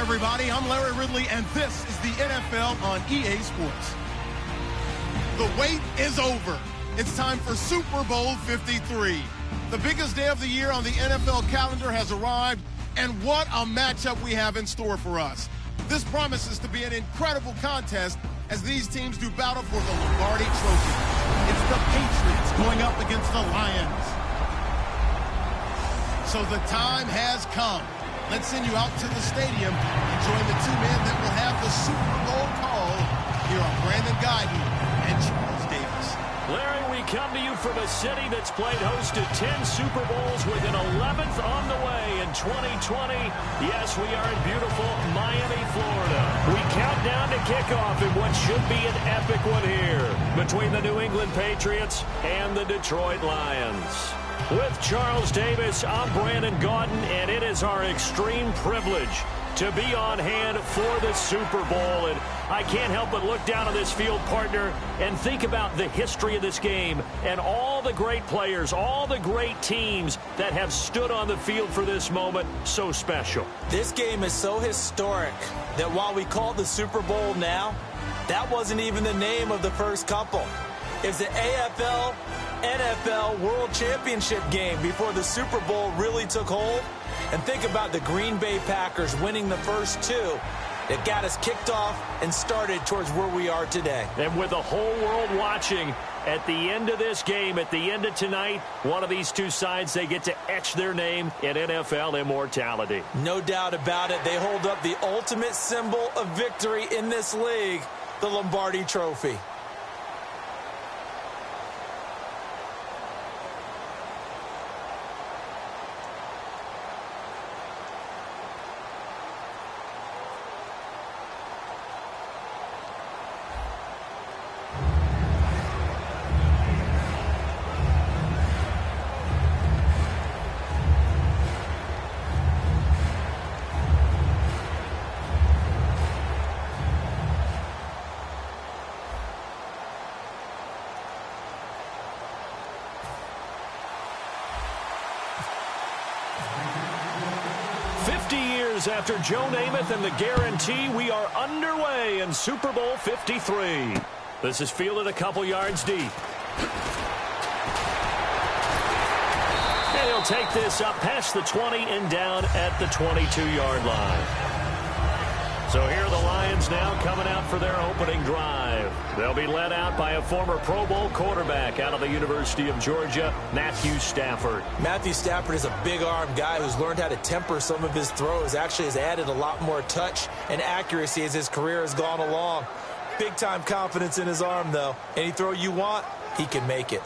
everybody. I'm Larry Ridley, and this is the NFL on EA Sports. The wait is over. It's time for Super Bowl 53. The biggest day of the year on the NFL calendar has arrived, and what a matchup we have in store for us. This promises to be an incredible contest as these teams do battle for the Lombardi Trophy. It's the Patriots going up against the Lions. So the time has come. Let's send you out to the stadium and join the two men that will have the Super Bowl call. Here are Brandon Guyton and Charles Davis. Larry, we come to you from a city that's played host to 10 Super Bowls with an 11th on the way in 2020. Yes, we are in beautiful Miami, Florida. We count down to kickoff in what should be an epic one here between the New England Patriots and the Detroit Lions. With Charles Davis, I'm Brandon Guyton, and it is our extreme privilege to be on hand for the Super Bowl. And I can't help but look down on this field, partner, and think about the history of this game and all the great players, all the great teams that have stood on the field for this moment. So special. This game is so historic that while we call it the Super Bowl now, that wasn't even the name of the first couple. It's the AFL NFL World Championship game before the Super Bowl really took hold. And think about the Green Bay Packers winning the first two that got us kicked off and started towards where we are today. And with the whole world watching, at the end of this game, at the end of tonight, one of these two sides, they get to etch their name in NFL immortality. No doubt about it. They hold up the ultimate symbol of victory in this league, the Lombardi Trophy. After Joe Namath and the guarantee, we are underway in Super Bowl 53. This is fielded a couple yards deep. And he'll take this up past the 20 and down at the 22-yard line. So here are the Lions now coming out for their opening drive. They'll be led out by a former Pro Bowl quarterback out of the University of Georgia, Matthew Stafford. Matthew Stafford is a big-arm guy who's learned how to temper some of his throws. Actually has added a lot more touch and accuracy as his career has gone along. Big-time confidence in his arm, though. Any throw you want, he can make it.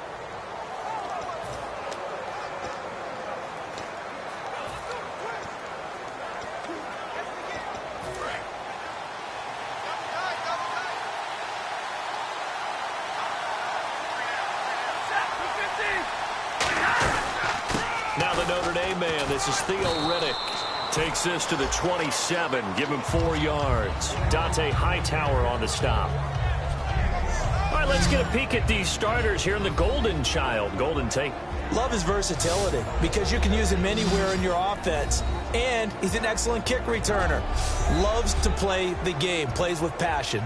This is Theo Riddick. Takes this to the 27. Give him 4 yards. Dante Hightower on the stop. All right, let's get a peek at these starters here in the Golden Child. Golden Tate. Love his versatility because you can use him anywhere in your offense. And he's an excellent kick returner. Loves to play the game. Plays with passion.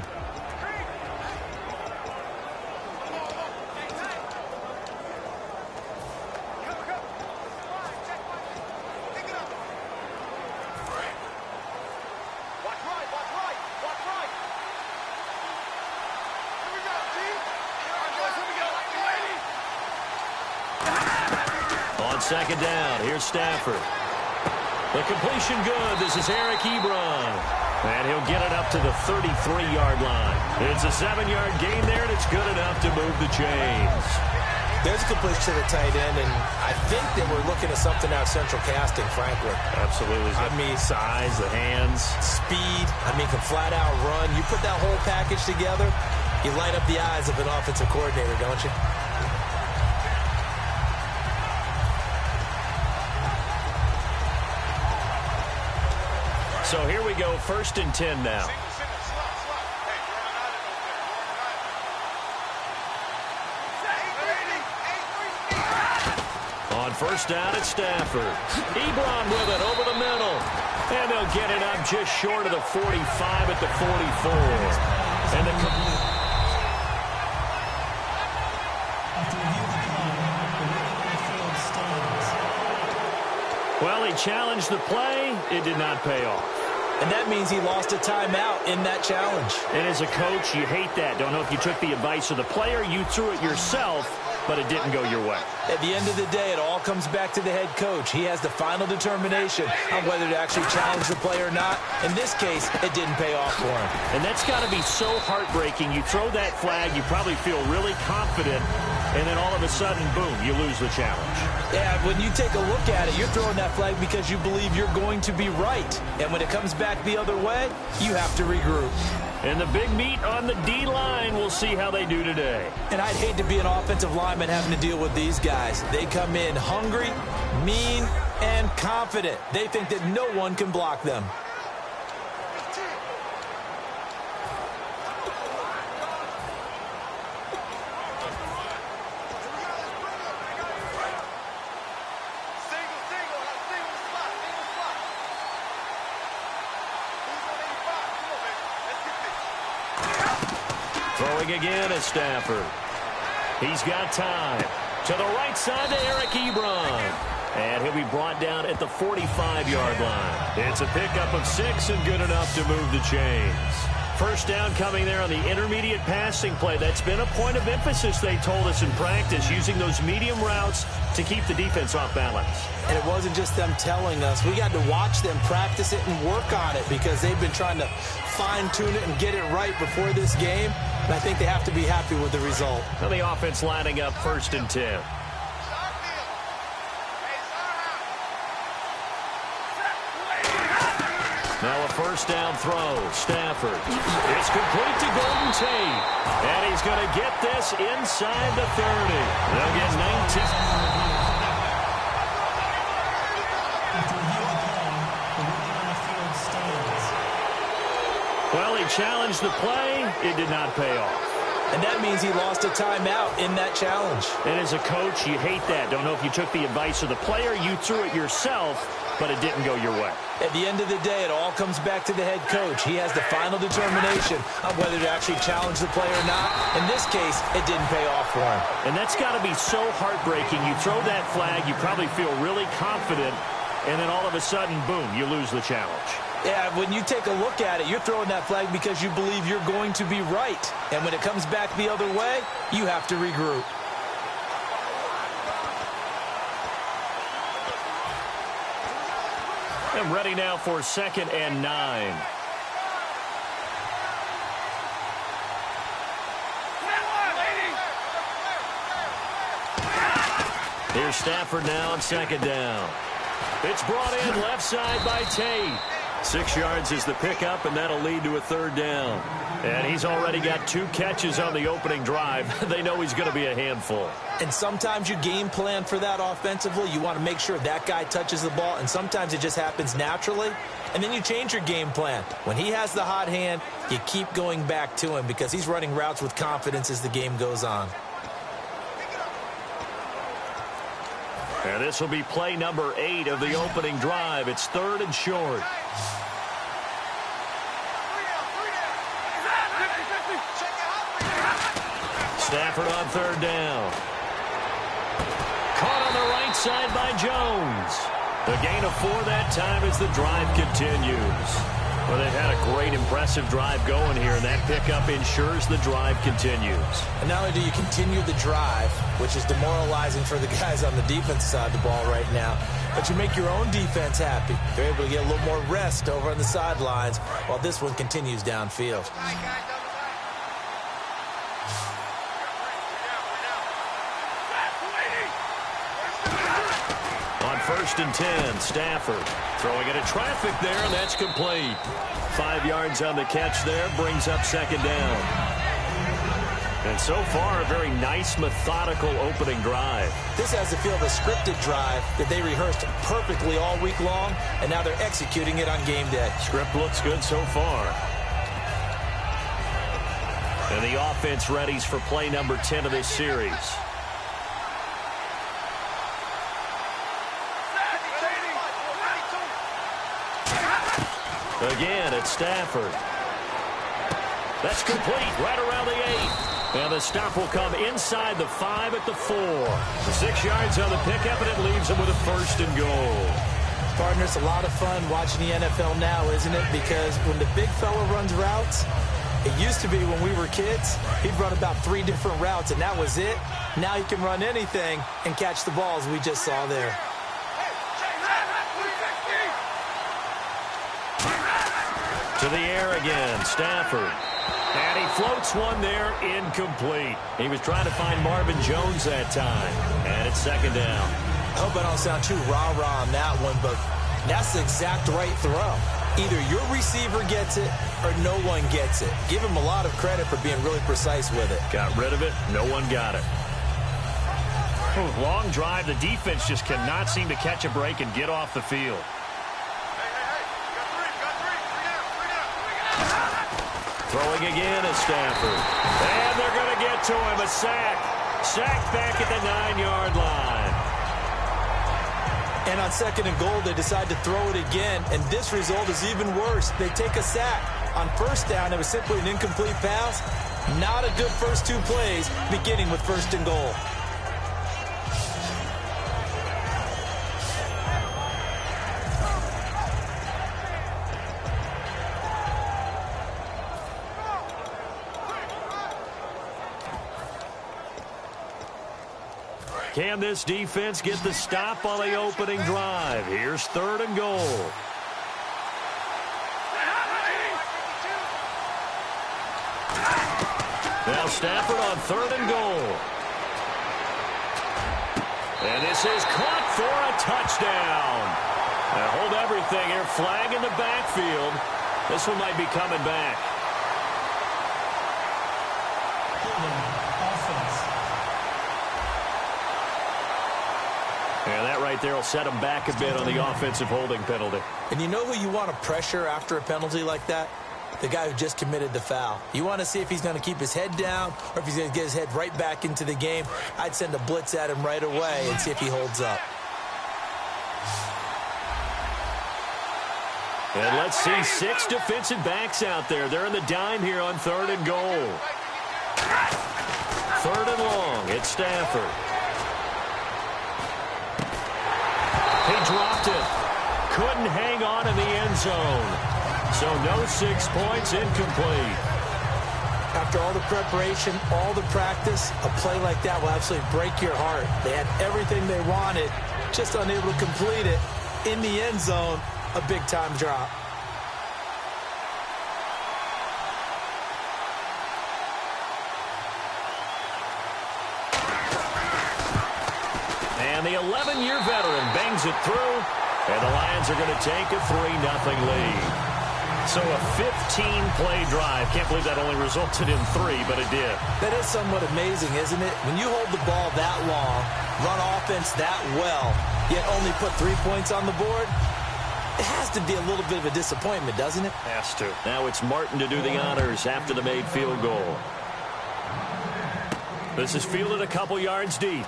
Second down. Here's Stafford. The completion good. This is Eric Ebron. And he'll get it up to the 33-yard line. It's a 7-yard gain there, and it's good enough to move the chains. There's a completion to the tight end, and I think that we're looking at something out of central casting, frankly. Absolutely. I mean, size, the hands. Speed. I mean, can flat out run. You put that whole package together, you light up the eyes of an offensive coordinator, don't you? So here we go, 1st and 10 now. On first down, it's Stafford. Ebron with it over the middle. And they'll get it up just short of the 45 at the 44. And the... Well, he challenged the play. It did not pay off. And that means he lost a timeout in that challenge. And as a coach, you hate that. Don't know if you took the advice of the player, you threw it yourself, but it didn't go your way. At the end of the day, it all comes back to the head coach. He has the final determination on whether to actually challenge the play or not. In this case, it didn't pay off for him. And that's got to be so heartbreaking. You throw that flag, you probably feel really confident, and then all of a sudden, boom, you lose the challenge. Yeah, when you take a look at it, you're throwing that flag because you believe you're going to be right. And when it comes back the other way, you have to regroup. And the big meat on the D-line, we'll see how they do today. And I'd hate to be an offensive lineman having to deal with these guys. They come in hungry, mean, and confident. They think that no one can block them. Throwing again is Stafford. He's got time. To the right side to Eric Ebron. And he'll be brought down at the 45-yard line. It's a pickup of 6 and good enough to move the chains. First down coming there on the intermediate passing play. That's been a point of emphasis, they told us in practice, using those medium routes to keep the defense off balance. And it wasn't just them telling us. We got to watch them practice it and work on it because they've been trying to fine-tune it and get it right before this game. And I think they have to be happy with the result. Now the offense lining up 1st and 10. Now a first down throw. Stafford. It's complete to Golden Tate. And he's going to get this inside the 30. They'll get 19. Well, he challenged the play. It did not pay off. And that means he lost a timeout in that challenge. And as a coach, you hate that. Don't know if you took the advice of the player, you threw it yourself, but it didn't go your way. At the end of the day, it all comes back to the head coach. He has the final determination on whether to actually challenge the play or not. In this case, it didn't pay off for him. And that's got to be so heartbreaking. You throw that flag, you probably feel really confident, and then all of a sudden, boom, you lose the challenge. Yeah, when you take a look at it, you're throwing that flag because you believe you're going to be right. And when it comes back the other way, you have to regroup. And ready now for 2nd and 9. Here's Stafford now on 2nd down. It's brought in left side by Tate. 6 yards is the pickup, and that'll lead to a 3rd down. And he's already got 2 catches on the opening drive. They know he's going to be a handful. And sometimes you game plan for that offensively. You want to make sure that guy touches the ball, and sometimes it just happens naturally. And then you change your game plan. When he has the hot hand, you keep going back to him because he's running routes with confidence as the game goes on. And this will be play number 8 of the opening drive. It's 3rd and short. Stafford on 3rd down. Caught on the right side by Jones. The gain of 4 that time as the drive continues. Well, they've had a great, impressive drive going here, and that pickup ensures the drive continues. And not only do you continue the drive, which is demoralizing for the guys on the defense side of the ball right now, but you make your own defense happy. They're able to get a little more rest over on the sidelines while this one continues downfield. On 1st and 10, Stafford throwing into traffic there, and that's complete. 5 yards on the catch there, brings up 2nd down. And so far, a very nice, methodical opening drive. This has the feel of a scripted drive that they rehearsed perfectly all week long, and now they're executing it on game day. Script looks good so far. And the offense readies for play number 10 of this series. Again, it's Stafford. That's complete right around the 8. And the stop will come inside the 5 at the 4. 6 yards on the pickup, and it leaves them with a 1st and goal. Partner, it's a lot of fun watching the NFL now, isn't it? Because when the big fella runs routes, it used to be when we were kids, he'd run about 3 different routes, and that was it. Now he can run anything and catch the balls we just saw there. To the air again, Stafford. And he floats one there, incomplete. He was trying to find Marvin Jones that time. And it's 2nd down. I hope I don't sound too rah-rah on that one, but that's the exact right throw. Either your receiver gets it or no one gets it. Give him a lot of credit for being really precise with it. Got rid of it. No one got it. Long drive. The defense just cannot seem to catch a break and get off the field. Throwing again is Stafford. And they're going to get to him. A sack. Sacked back at the 9-yard line. And on 2nd and goal, they decide to throw it again. And this result is even worse. They take a sack. On 1st down, it was simply an incomplete pass. Not a good first 2 plays, beginning with 1st and goal. Can this defense get the stop on the opening drive? Here's 3rd and goal. Now Stafford on 3rd and goal. And this is caught for a touchdown. Now hold everything here. Flag in the backfield. This one might be coming back. And that right there will set him back a bit on the offensive holding penalty. And you know who you want to pressure after a penalty like that? The guy who just committed the foul. You want to see if he's going to keep his head down or if he's going to get his head right back into the game. I'd send a blitz at him right away and see if he holds up. And let's see 6 defensive backs out there. They're in the dime here on 3rd and goal. 3rd and long. It's Stafford. He dropped it. Couldn't hang on in the end zone. So no 6 points, incomplete. After all the preparation, all the practice, a play like that will absolutely break your heart. They had everything they wanted, just unable to complete it. In the end zone, a big-time drop. And the 11-year veteran bangs it through, and the Lions are going to take a 3-0 lead. So a 15-play drive. Can't believe that only resulted in 3, but it did. That is somewhat amazing, isn't it? When you hold the ball that long, run offense that well, yet only put 3 points on the board, it has to be a little bit of a disappointment, doesn't it? Has to. Now it's Martin to do the honors after the made field goal. This is fielded a couple yards deep.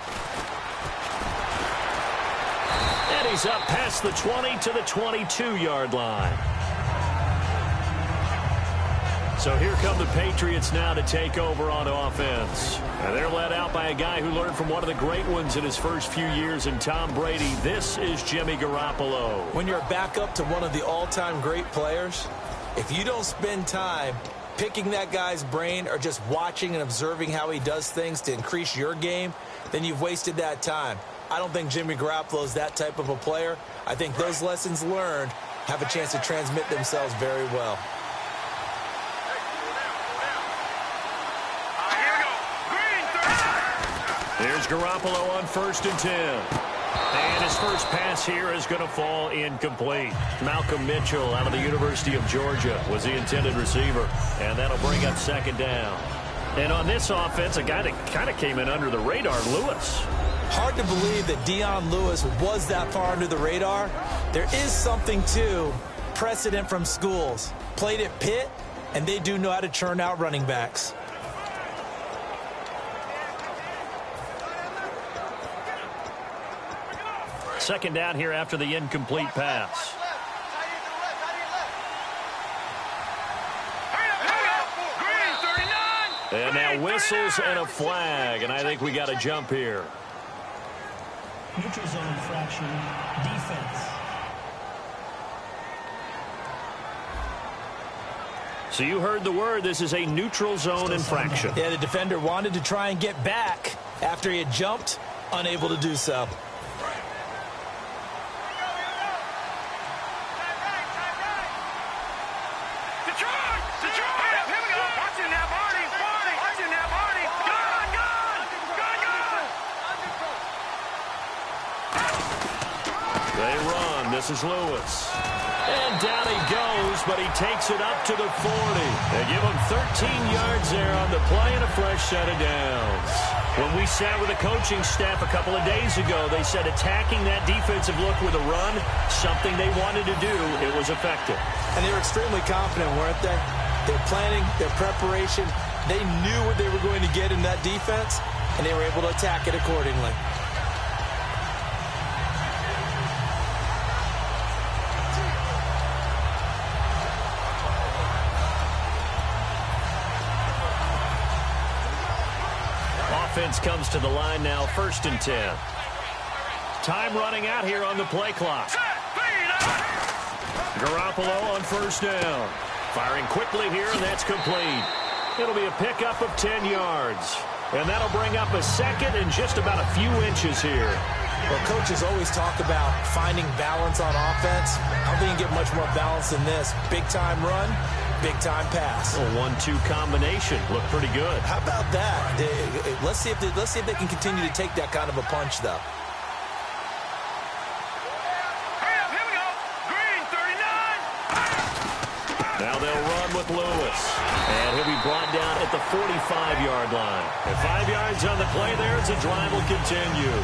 And he's up past the 20 to the 22-yard line. So here come the Patriots now to take over on offense. And they're led out by a guy who learned from one of the great ones in his first few years in Tom Brady. This is Jimmy Garoppolo. When you're a backup to one of the all-time great players, if you don't spend time picking that guy's brain or just watching and observing how he does things to increase your game, then you've wasted that time. I don't think Jimmy Garoppolo is that type of a player. I think those lessons learned have a chance to transmit themselves very well. There's Garoppolo on 1st and 10. And his first pass here is going to fall incomplete. Malcolm Mitchell out of the University of Georgia was the intended receiver. And that'll bring up 2nd down. And on this offense, a guy that kind of came in under the radar, Lewis. Hard to believe that Dion Lewis was that far under the radar. There is something to precedent from schools. Played at Pitt, and they do know how to churn out running backs. Second down here after the incomplete pass. And now whistles and a flag, and I think we got a jump here. Neutral zone infraction, defense. So you heard the word. This is a neutral zone infraction. Yeah, the defender wanted to try and get back after he had jumped, unable to do so. They run. This is Lewis. And down he goes, but he takes it up to the 40. They give him 13 yards there on the play and a fresh set of downs. When we sat with the coaching staff a couple of days ago, they said attacking that defensive look with a run, something they wanted to do, it was effective. And they were extremely confident, weren't they? Their planning, their preparation, they knew what they were going to get in that defense, and they were able to attack it accordingly. Offense comes to the line now, 1st and 10. Time running out here on the play clock. Garoppolo on 1st down. Firing quickly here, and that's complete. It'll be a pickup of 10 yards. And that'll bring up a second and just about a few inches here. Well, coaches always talk about finding balance on offense. I don't think you get much more balance than this. Big-time run, big-time pass. A 1-2 combination. Looked pretty good. How about that? Let's see if they can continue to take that kind of a punch, though. Now they'll run with Lewis. And he'll be brought down at the 45-yard line. And 5 yards on the play there as the drive will continue.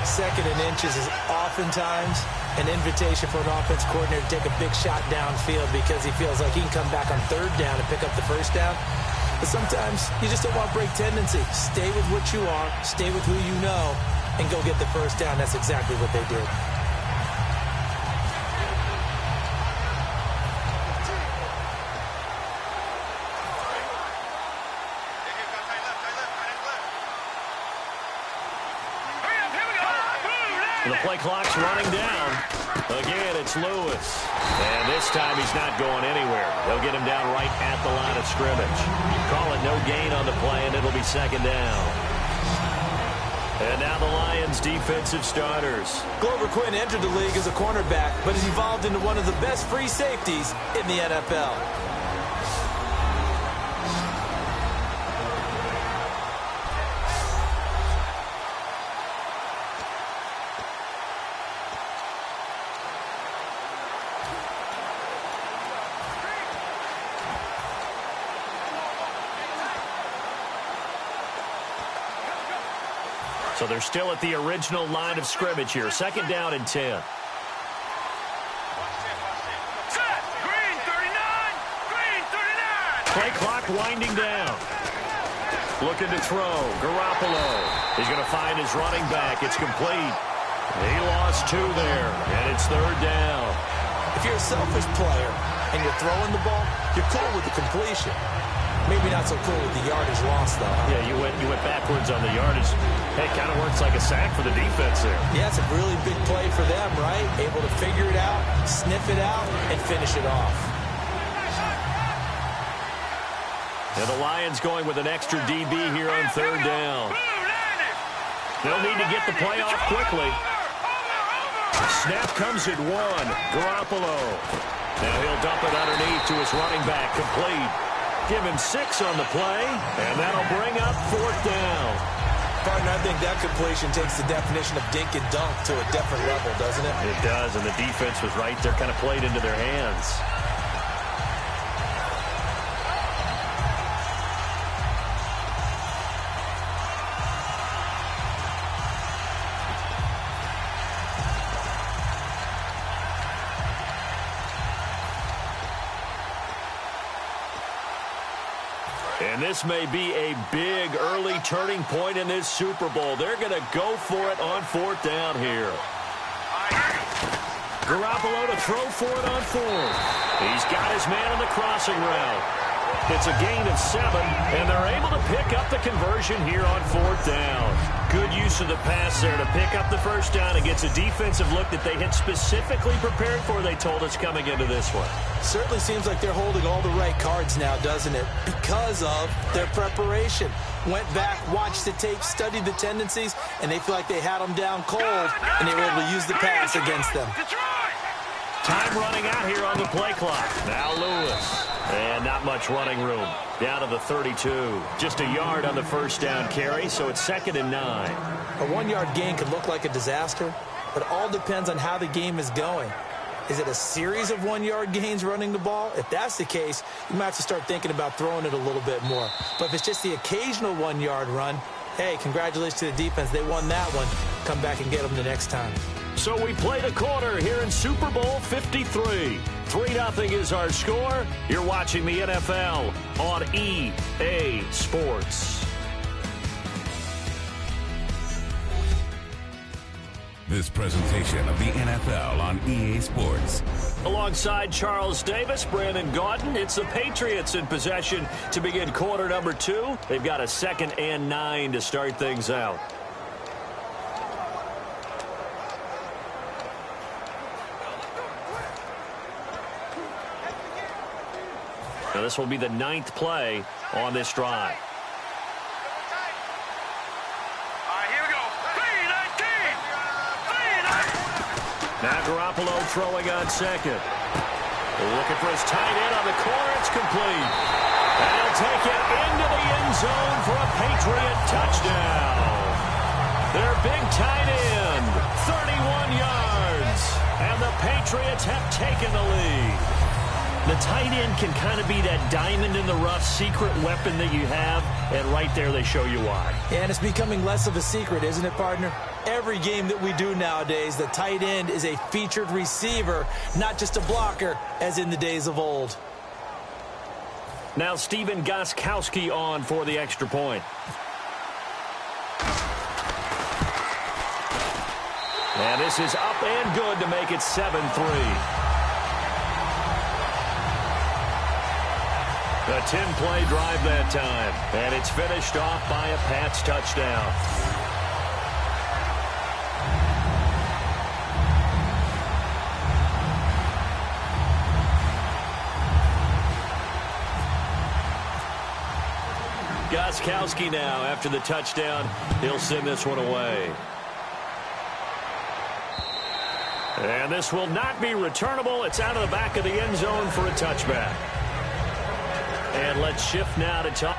2nd and inches is oftentimes an invitation for an offense coordinator to take a big shot downfield because he feels like he can come back on 3rd down and pick up the 1st down. But sometimes you just don't want break tendency. Stay with what you are, stay with who you know, and go get the 1st down. That's exactly what they did. The play clock's running down. Again, it's Lewis. And this time he's not going anywhere. They'll get him down right at the line of scrimmage. Call it no gain on the play, and it'll be 2nd down. And now the Lions' defensive starters. Glover Quinn entered the league as a cornerback, but has evolved into one of the best free safeties in the NFL. So they're still at the original line of scrimmage here. 2nd down and 10. Play clock winding down. Looking to throw. Garoppolo. He's going to find his running back. It's complete. He lost 2 there, and it's 3rd down. If you're a selfish player and you're throwing the ball, you're cool with the completion. Maybe not so cool with the yardage loss, though. Yeah, you went backwards on the yardage. Hey, it kind of works like a sack for the defense there. Yeah, it's a really big play for them, right? Able to figure it out, sniff it out, and finish it off. And the Lions going with an extra DB here on 3rd down. They'll need to get the play off quickly. Snap comes at 1. Garoppolo. Now he'll dump it underneath to his running back. Complete. Give him 6 on the play, and that'll bring up 4th down. Partner, I think that completion takes the definition of dink and dunk to a different level, doesn't it? It does, and the defense was right there, kind of played into their hands. And this may be a big early turning point in this Super Bowl. They're going to go for it on 4th down here. Garoppolo to throw for it on 4th. He's got his man on the crossing route. It's a gain of 7, and they're able to pick up the conversion here on 4th down. Good use of the pass there to pick up the first down against a defensive look that they had specifically prepared for, they told us, coming into this one. Certainly seems like they're holding all the right cards now, doesn't it? Because of their preparation. Went back, watched the tape, studied the tendencies, and they feel like they had them down cold, and they were able to use the pass against them. Time running out here on the play clock. Now Lewis. And not much running room. Down to the 32. Just a yard on the first down carry, so it's 2nd and 9. A 1-yard gain could look like a disaster, but it all depends on how the game is going. Is it a series of 1-yard gains running the ball? If that's the case, you might have to start thinking about throwing it a little bit more. But if it's just the occasional 1-yard run, hey, congratulations to the defense. They won that one. Come back and get them the next time. So we played a quarter here in Super Bowl 53. 3-0 is our score. You're watching the NFL on EA Sports. This presentation of the NFL on EA Sports. Alongside Charles Davis, Brandon Gaudin, it's the Patriots in possession to begin quarter number 2. They've got a 2nd and 9 to start things out. Now this will be the 9th play on this drive. Now Garoppolo throwing on 2nd. Looking for his tight end on the corner. It's complete. And he'll take it into the end zone for a Patriot touchdown. Their big tight end, 31 yards. And the Patriots have taken the lead. The tight end can kind of be that diamond in the rough secret weapon that you have, and right there they show you why. And it's becoming less of a secret, isn't it, partner? Every game that we do nowadays, the tight end is a featured receiver, not just a blocker, as in the days of old. Now Stephen Gostkowski on for the extra point. And this is up and good to make it 7-3. A 10-play drive that time, and it's finished off by a Pats touchdown. Gostkowski now, after the touchdown, he'll send this one away. And this will not be returnable. It's out of the back of the end zone for a touchback. And let's shift now to talk.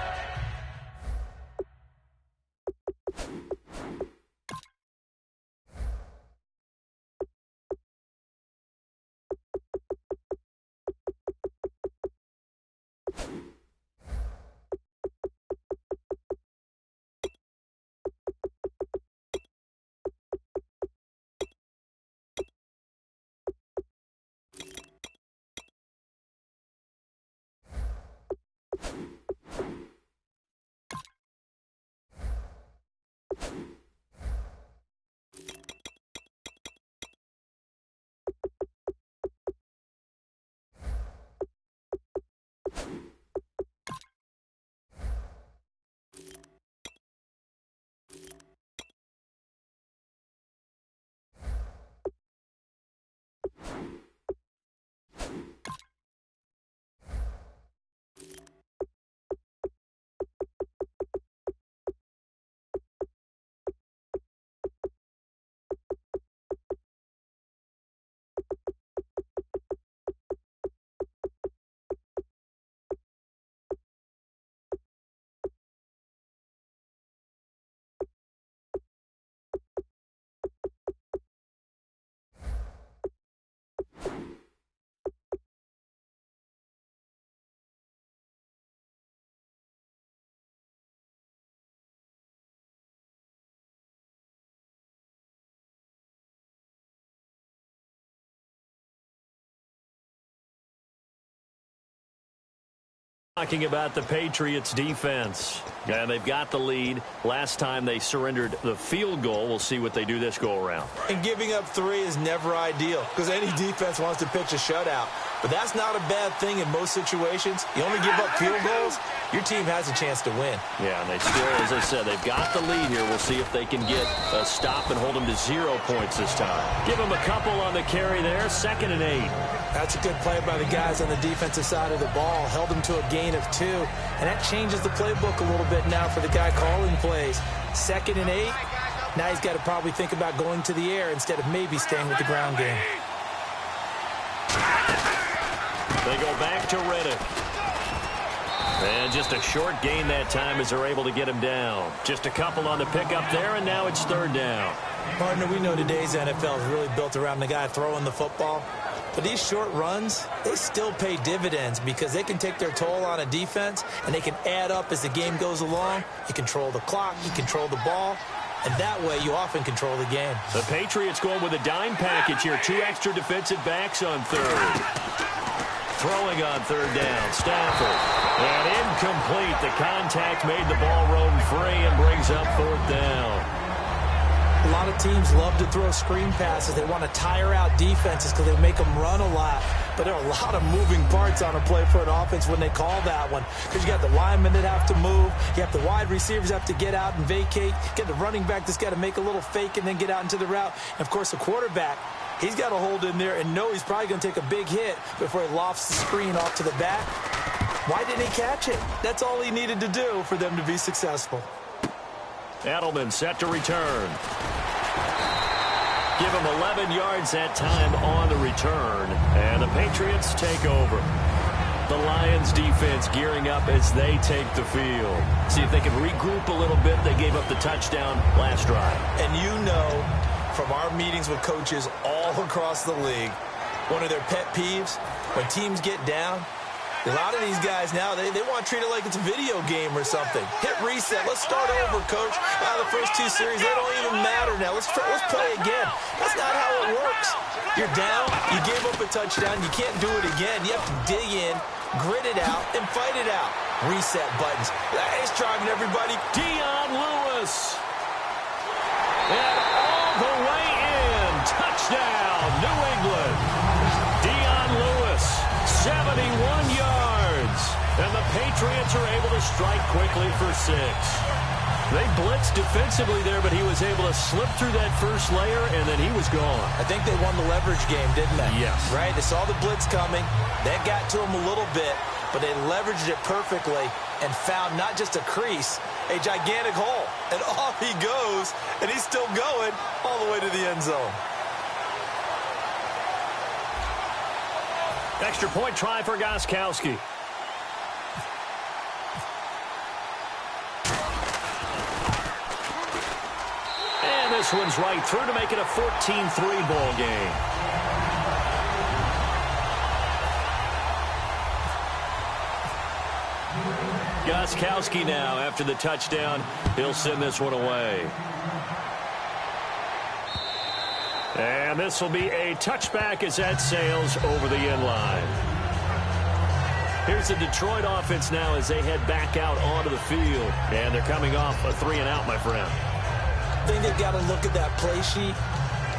Talking about the Patriots defense. And they've got the lead. Last time they surrendered the field goal. We'll see what they do this go around. And giving up 3 is never ideal because any defense wants to pitch a shutout. But that's not a bad thing in most situations. You only give up field goals, your team has a chance to win. Yeah, and they still, as I said, they've got the lead here. We'll see if they can get a stop and hold them to 0 points this time. Give them a couple on the carry there. 2nd and 8. That's a good play by the guys on the defensive side of the ball. Held them to a gain of 2. And that changes the playbook a little bit now for the guy calling plays. 2nd and 8. Now he's got to probably think about going to the air instead of maybe staying with the ground game. They go back to Reddick. And just a short gain that time as they're able to get him down. Just a couple on the pickup there, and now it's 3rd down. Partner, we know today's NFL is really built around the guy throwing the football. But these short runs, they still pay dividends because they can take their toll on a defense, and they can add up as the game goes along. You control the clock, you control the ball, and that way you often control the game. The Patriots going with a dime package here. 2 extra defensive backs on 3rd. Throwing on 3rd down, Stafford. And incomplete. The contact made the ball roam free and brings up 4th down. A lot of teams love to throw screen passes. They want to tire out defenses because they make them run a lot. But there are a lot of moving parts on a play for an offense when they call that one. Because you got the linemen that have to move. You have the wide receivers have to get out and vacate. You get the running back that's got to make a little fake and then get out into the route. And, of course, the quarterback, he's got to hold in there and know he's probably going to take a big hit before he lofts the screen off to the back. Why didn't he catch it? That's all he needed to do for them to be successful. Edelman set to return. Give him 11 yards that time on the return. And the Patriots take over. The Lions defense gearing up as they take the field. See if they can regroup a little bit. They gave up the touchdown last drive. And you know from our meetings with coaches all across the league, one of their pet peeves, when teams get down, a lot of these guys now, they want to treat it like it's a video game or something. Hit reset. Let's start over, coach. The first 2 series, they don't even matter now. Let's play again. That's not how it works. You're down. You gave up a touchdown. You can't do it again. You have to dig in, grit it out, and fight it out. Reset buttons. It's driving everybody. Dion Lewis. And all the way in. Touchdown, New England. Dion Lewis, 71 yards. And the Patriots are able to strike quickly for 6. They blitzed defensively there, but he was able to slip through that first layer, and then he was gone. I think they won the leverage game, didn't they? Yes. Right? They saw the blitz coming. That got to him a little bit, but they leveraged it perfectly and found not just a crease, a gigantic hole. And off he goes, and he's still going all the way to the end zone. Extra point try for Gostkowski. And this one's right through to make it a 14-3 ball game. Gostkowski now, after the touchdown, he'll send this one away. And this will be a touchback as that sails over the end line. Here's the Detroit offense now as they head back out onto the field. And they're coming off a 3-and-out, my friend. I think they've got to look at that play sheet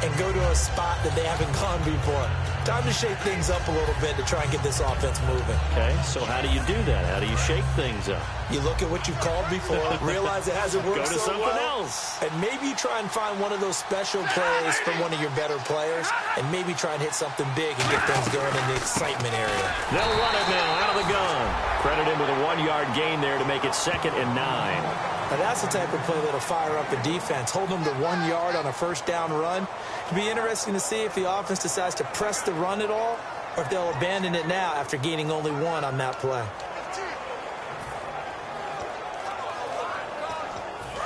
and go to a spot that they haven't gone before. Time to shake things up a little bit to try and get this offense moving. Okay, so how do you do that? How do you shake things up? You look at what you've called before, realize it hasn't worked Go to so something well, else. and maybe you try and find one of those special plays from one of your better players, and maybe try and hit something big and get things going in the excitement area. They'll run it now out of the gun. Credit him with a 1-yard gain there to make it 2nd and 9. Now that's the type of play that'll fire up a defense. Hold them to 1 yard on a first down run. It'll be interesting to see if the offense decides to press the run at all, or if they'll abandon it now after gaining only 1 on that play.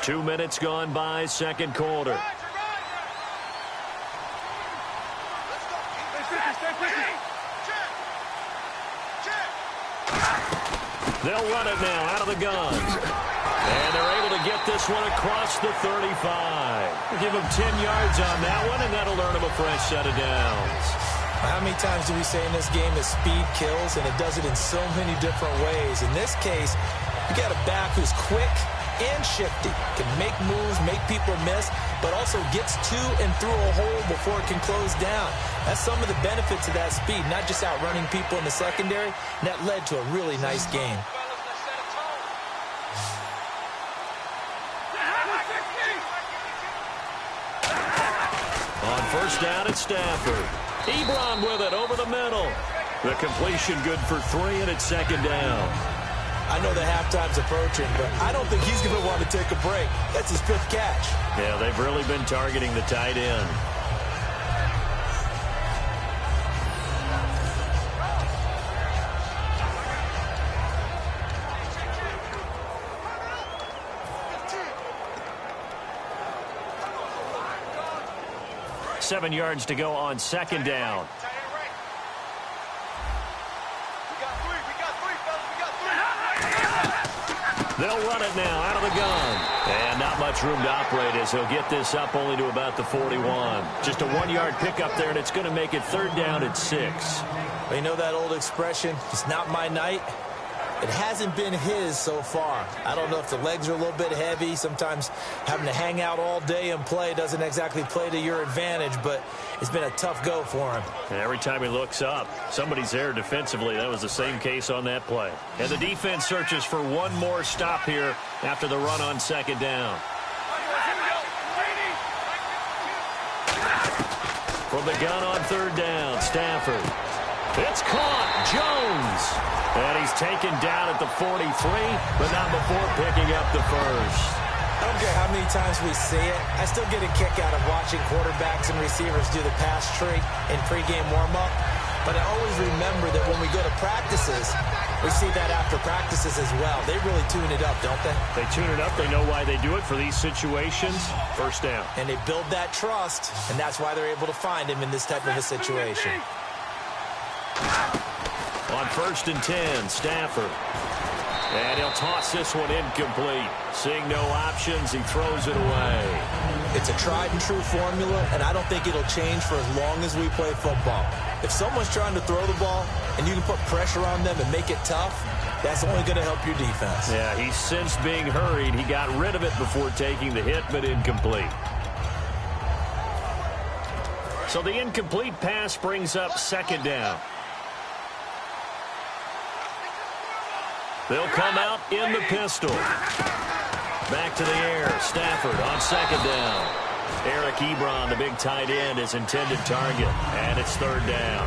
2 minutes gone by, second quarter. They'll run it now out of the gun. And they're able to get this one across the 35. We'll give them 10 yards on that one, and that'll earn them a fresh set of downs. How many times do we say in this game that speed kills, and it does it in so many different ways? In this case, you got a back who's quick and shifty, can make moves, make people miss, but also gets to and through a hole before it can close down. That's some of the benefits of that speed, not just outrunning people in the secondary, and that led to a really nice game. On first down, it's Stafford. Ebron with it over the middle. The completion good for 3, and it's second down. I know the halftime's approaching, but I don't think he's going to want to take a break. That's his 5th catch. Yeah, they've really been targeting the tight end. Seven yards to go on second down. They'll run it now out of the gun. And not much room to operate as he'll get this up only to about the 41. Just a 1-yard pickup there, and it's going to make it third down at 6. Well, you know that old expression, it's not my night? It hasn't been his so far. I don't know if the legs are a little bit heavy. Sometimes having to hang out all day and play doesn't exactly play to your advantage, but it's been a tough go for him. And every time he looks up, somebody's there defensively. That was the same case on that play. And the defense searches for one more stop here after the run on second down. From the gun on third down, Stafford. It's caught. Jones. And he's taken down at the 43, but not before picking up the first. I don't care how many times we see it. I still get a kick out of watching quarterbacks and receivers do the pass tree in pregame warm-up. But I always remember that when we go to practices, we see that after practices as well. They really tune it up, don't they? They tune it up. They know why they do it for these situations. First down. And they build that trust, and that's why they're able to find him in this type of a situation. On first and 10, Stafford. And he'll toss this one incomplete. Seeing no options, he throws it away. It's a tried and true formula, and I don't think it'll change for as long as we play football. If someone's trying to throw the ball and you can put pressure on them and make it tough, that's only going to help your defense. Yeah, he sensed being hurried. He got rid of it before taking the hit, but incomplete. So the incomplete pass brings up second down. They'll come out in the pistol. Back to the air. Stafford on second down. Eric Ebron, the big tight end, is intended target. And it's third down.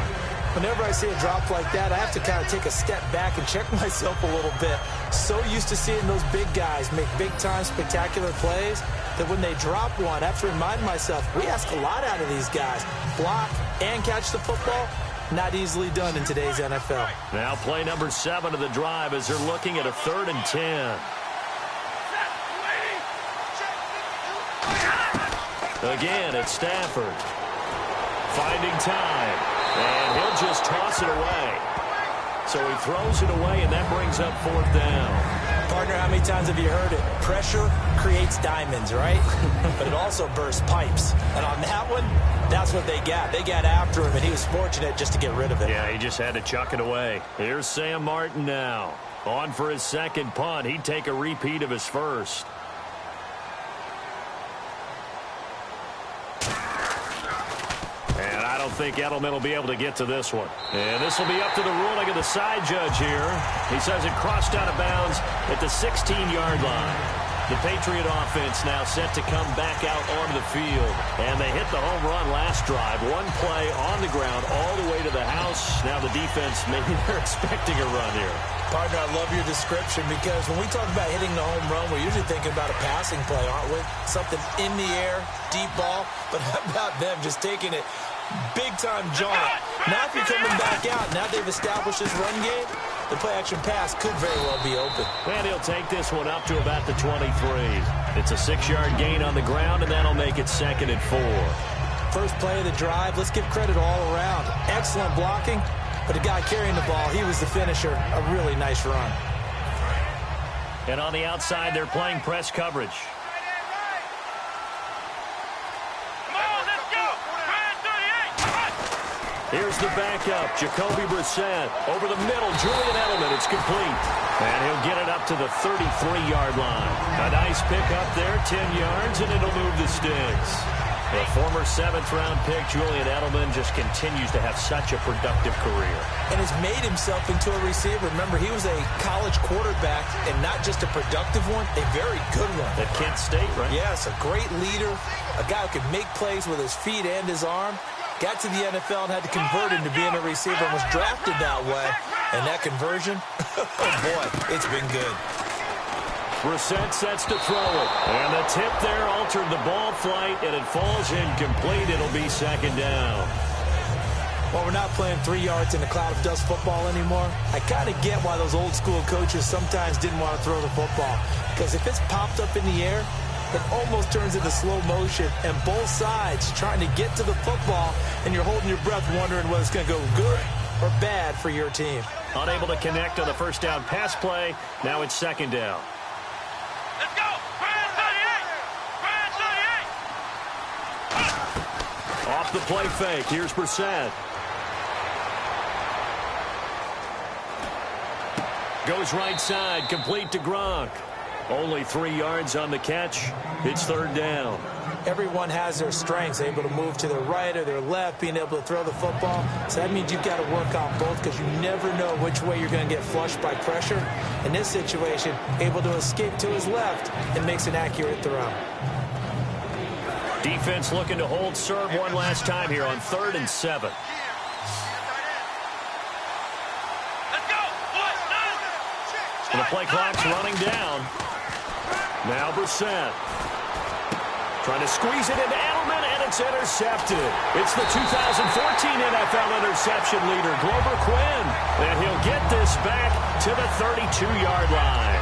Whenever I see a drop like that, I have to kind of take a step back and check myself a little bit. So used to seeing those big guys make big-time spectacular plays that when they drop one, I have to remind myself, we ask a lot out of these guys. Block and catch the football. Not easily done in today's NFL. Now play number 7 of the drive as they're looking at a 3rd and 10. Again, it's Stafford. Finding time. And he'll just toss it away. So he throws it away, and that brings up 4th down. Partner, how many times have you heard it? Pressure creates diamonds, right? But it also bursts pipes. And on that one, that's what they got. They got after him, and he was fortunate just to get rid of it. Yeah, he just had to chuck it away. Here's Sam Martin now. On for his second punt. He'd take a repeat of his first. And I don't think Edelman will be able to get to this one. And this will be up to the ruling of the side judge here. He says it crossed out of bounds at the 16-yard line. The Patriot offense now set to come back out onto the field. And they hit the home run last drive. One play on the ground all the way to the house. Now the defense, maybe they're expecting a run here. Partner, I love your description because when we talk about hitting the home run, we're usually thinking about a passing play, aren't we? Something in the air, deep ball. But how about them just taking it big-time jaunt? Now if you're coming back out, now they've established this run game, the play-action pass could very well be open. And he'll take this one up to about the 23. It's a 6-yard gain on the ground, and that'll make it 2nd and 4. First play of the drive, let's give credit all around. Excellent blocking, but the guy carrying the ball, he was the finisher. A really nice run. And on the outside, they're playing press coverage. Here's the backup, Jacoby Brissett. Over the middle, Julian Edelman. It's complete. And he'll get it up to the 33-yard line. A nice pickup there, 10 yards, and it'll move the sticks. The former 7th-round pick, Julian Edelman, just continues to have such a productive career. And has made himself into a receiver. Remember, he was a college quarterback, and not just a productive one, a very good one. At Kent State, right? Yes, a great leader, a guy who could make plays with his feet and his arm. Got to the NFL and had to convert into being a receiver and was drafted that way. And that conversion, oh boy, it's been good. Brissett sets to throw it. And the tip there altered the ball flight, and it falls incomplete. It'll be second down. Well, we're not playing 3 yards in a cloud of dust football anymore. I kind of get why those old school coaches sometimes didn't want to throw the football. Because if it's popped up in the air, it almost turns into slow motion, and both sides trying to get to the football, and you're holding your breath wondering whether it's going to go good or bad for your team. Unable to connect on the first down pass play. Now it's second down. Let's go! Brand 38! Off the play fake. Here's Brissett. Goes right side, complete to Gronk. Only 3 yards on the catch. It's third down. Everyone has their strengths, able to move to their right or their left, being able to throw the football. So that means you've got to work on both because you never know which way you're going to get flushed by pressure. In this situation, able to escape to his left and makes an accurate throw. Defense looking to hold serve one last time here on 3rd and 7. And the play clock's running down. Now Brissett. Trying to squeeze it into Edelman, and it's intercepted. It's the 2014 NFL interception leader, Glover Quinn. And he'll get this back to the 32-yard line.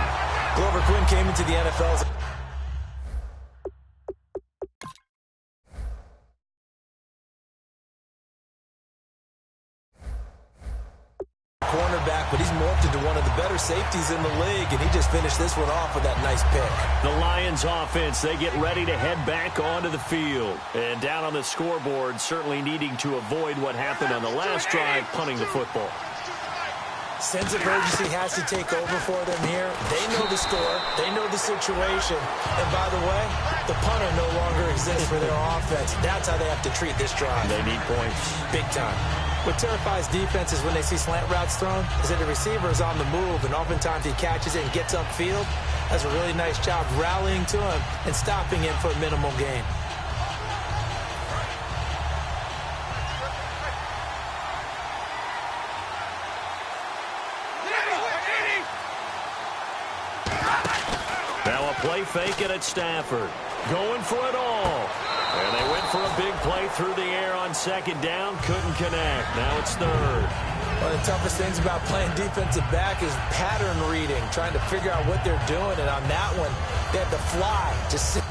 Glover Quinn came into the NFL as cornerback, but he's morphed into one of the better safeties in the league, and he just finished this one off with that nice pick. The Lions offense, they get ready to head back onto the field. And down on the scoreboard, certainly needing to avoid what happened on the last drive, punting the football. Sense of urgency has to take over for them here. They know the score. They know the situation. And by the way, the punter no longer exists for their offense. That's how they have to treat this drive. They need points. Big time. What terrifies defenses when they see slant routes thrown is that the receiver is on the move, and oftentimes he catches it and gets upfield. Does a really nice job rallying to him and stopping him for a minimal gain. Now a play fake it at Stafford. Going for it all. And they went for a big play through the air on second down. Couldn't connect. Now it's third. One of the toughest things about playing defensive back is pattern reading, trying to figure out what they're doing. And on that one, they had to fly. Just sit.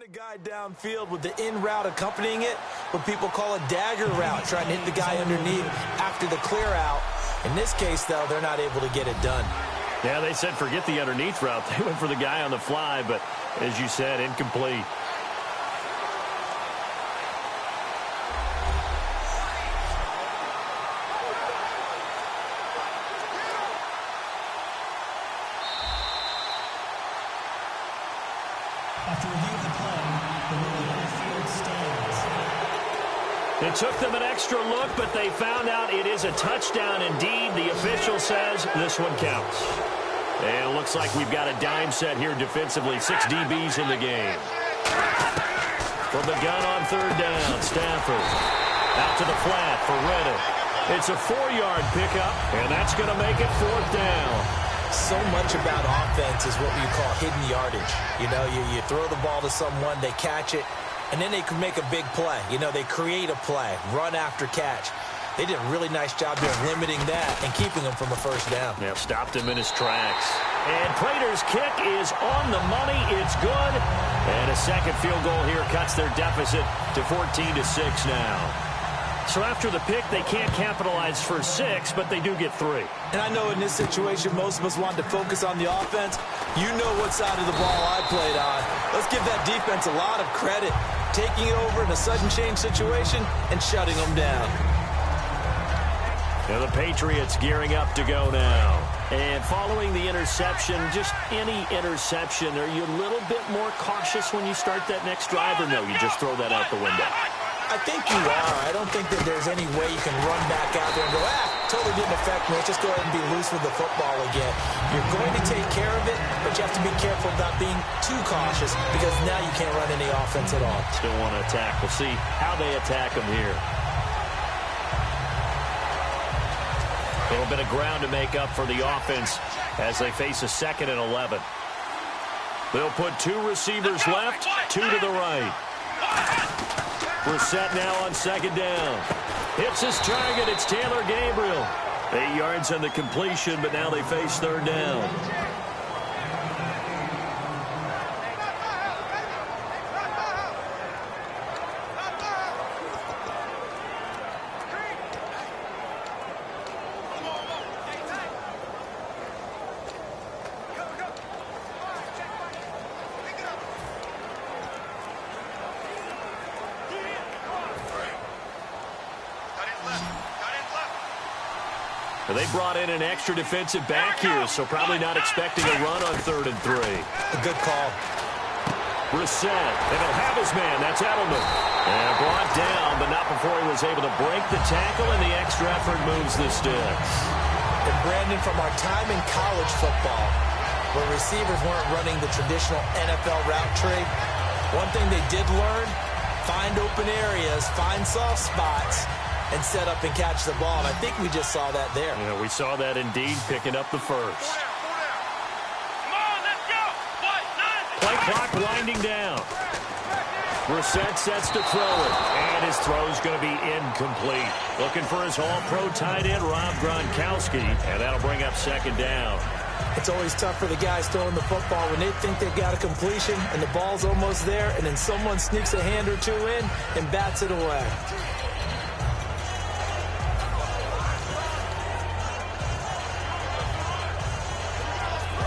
A guy downfield with the in route accompanying it, what people call a dagger route, trying to hit the guy underneath after the clear out. In this case, though, they're not able to get it done. Yeah, they said forget the underneath route. They went for the guy on the fly, but as you said, incomplete. After review of the play, the ruling on the field stands. It took them an extra look, but they found out it is a touchdown indeed. The official says this one counts. And it looks like we've got a dime set here defensively. 6 DBs in the game. From the gun on third down, Stafford. Out to the flat for Reddick. It's a 4-yard pickup, and that's going to make it fourth down. So much about offense is what you call hidden yardage. You know, you throw the ball to someone, they catch it, and then they can make a big play. You know, they create a play, run after catch. They did a really nice job there limiting that and keeping him from a first down. Yeah, stopped him in his tracks. And Prater's kick is on the money. It's good. And a second field goal here cuts their deficit to 14-6 now. So after the pick, they can't capitalize for 6, but they do get 3. And I know in this situation, most of us wanted to focus on the offense. You know what side of the ball I played on. Let's give that defense a lot of credit, taking it over in a sudden change situation and shutting them down. Now the Patriots gearing up to go now. And following the interception, just any interception, are you a little bit more cautious when you start that next drive, or no, you just throw that out the window? I think you are. I don't think that there's any way you can run back out there and go, totally didn't affect me. Let's just go ahead and be loose with the football again. You're going to take care of it, but you have to be careful about being too cautious because now you can't run any offense at all. Still want to attack. We'll see how they attack them here. A little bit of ground to make up for the offense as they face a 2nd and 11. They'll put 2 receivers left, 2 to the right. Brissett now on 2nd down. Hits his target. It's Taylor Gabriel. 8 yards on the completion, but now they face 3rd down. They brought in an extra defensive back here, so probably not expecting a run on 3rd and 3. A good call. Brissett, and he'll have his man. That's Edelman. And brought down, but not before he was able to break the tackle, and the extra effort moves the sticks. And Brandon, from our time in college football, where receivers weren't running the traditional NFL route tree, one thing they did learn, find open areas, find soft spots, and set up and catch the ball. And I think we just saw that there. Yeah, we saw that indeed, picking up the first. Come on, let's go. Play clock winding down. Brissett sets to throw it, and his throw's going to be incomplete. Looking for his all-pro tight end, Rob Gronkowski, and that'll bring up 2nd down. It's always tough for the guys throwing the football when they think they've got a completion and the ball's almost there, and then someone sneaks a hand or 2 in and bats it away.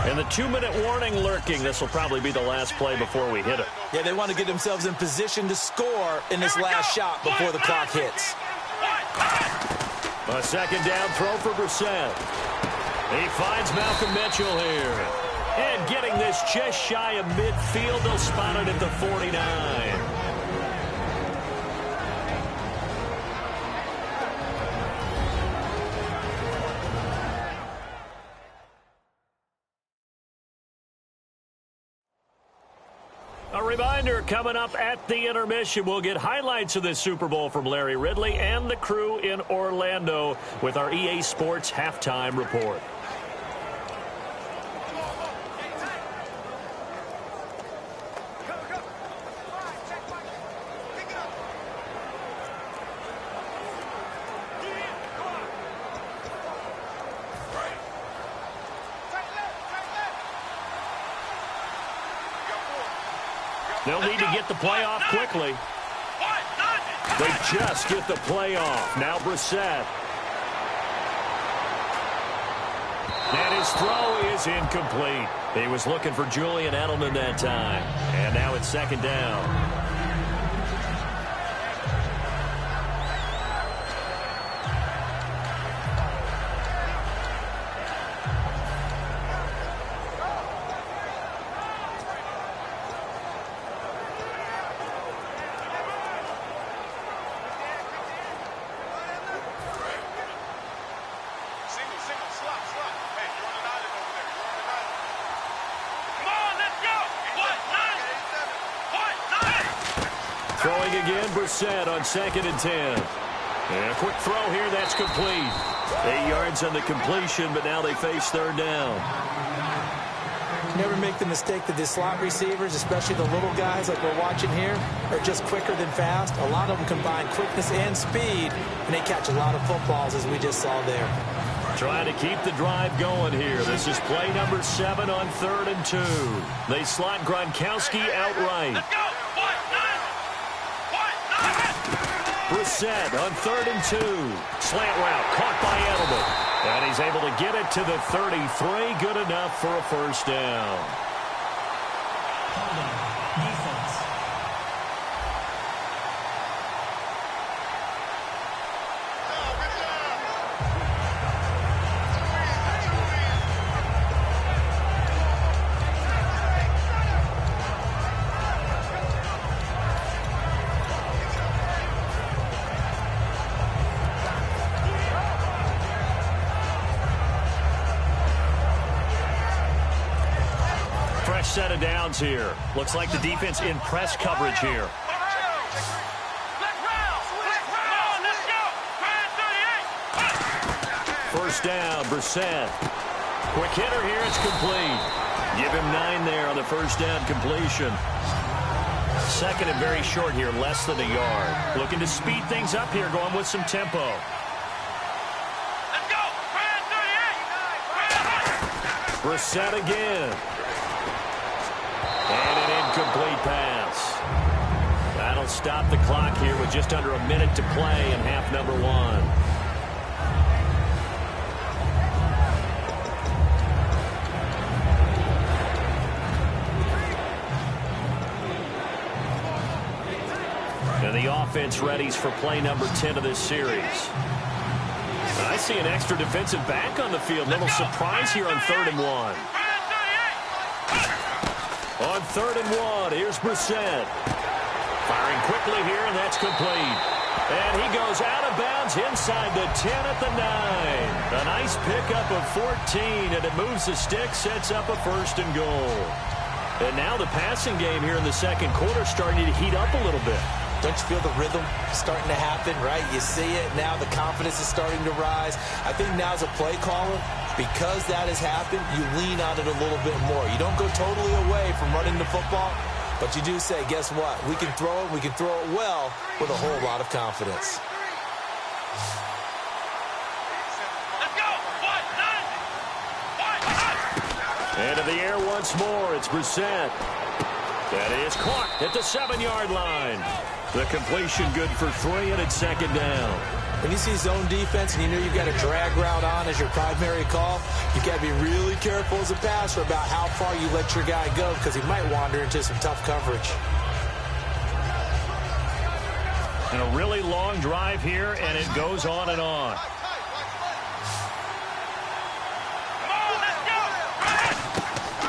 And the 2-minute warning lurking. This will probably be the last play before we hit it. Yeah, they want to get themselves in position to score in this last shot before the clock hits. A 2nd down throw for Brissett. He finds Malcolm Mitchell here. And getting this just shy of midfield, they'll spot it at the 49. A reminder, coming up at the intermission, we'll get highlights of this Super Bowl from Larry Ridley and the crew in Orlando with our EA Sports Halftime Report. They'll need to get the play off quickly. They just get the play off. Now Brissett. And his throw is incomplete. He was looking for Julian Edelman that time. And now it's 2nd down. Throwing again, Brissett on 2nd and 10. And a quick throw here, that's complete. 8 yards on the completion, but now they face 3rd down. Never make the mistake that the slot receivers, especially the little guys like we're watching here, are just quicker than fast. A lot of them combine quickness and speed, and they catch a lot of footballs, as we just saw there. Trying to keep the drive going here. This is play number 7 on 3rd and 2. They slot Gronkowski outright. Let's go. Brissett on 3rd and 2. Slant route caught by Edelman. And he's able to get it to the 33. Good enough for a first down. Defense. Set of downs here. Looks like the defense in press coverage here. First down, Brissett. Quick hitter here, it's complete. Give him 9 there on the first down completion. Second and very short here, less than a yard. Looking to speed things up here, going with some tempo. Let's go. Brissett again. And an incomplete pass. That'll stop the clock here with just under a minute to play in half number 1. And the offense readies for play number 10 of this series. I see an extra defensive back on the field. Little surprise here on 3rd and 1. On 3rd and 1, here's Brissett. Firing quickly here, and that's complete. And he goes out of bounds inside the 10 at the 9. A nice pickup of 14, and it moves the stick, sets up a first and goal. And now the passing game here in the second quarter starting to heat up a little bit. Don't you feel the rhythm starting to happen, right? You see it. Now the confidence is starting to rise. I think now as a play caller, because that has happened, you lean on it a little bit more. You don't go totally away from running the football, but you do say, guess what? We can throw it. We can throw it well with a whole lot of confidence. Let's go. Into the air once more. It's Brissett. That is caught at the 7-yard line. The completion good for 3, and it's second down. When you see zone defense and you know you've got a drag route on as your primary call, you've got to be really careful as a passer about how far you let your guy go because he might wander into some tough coverage. And a really long drive here, and it goes on and on.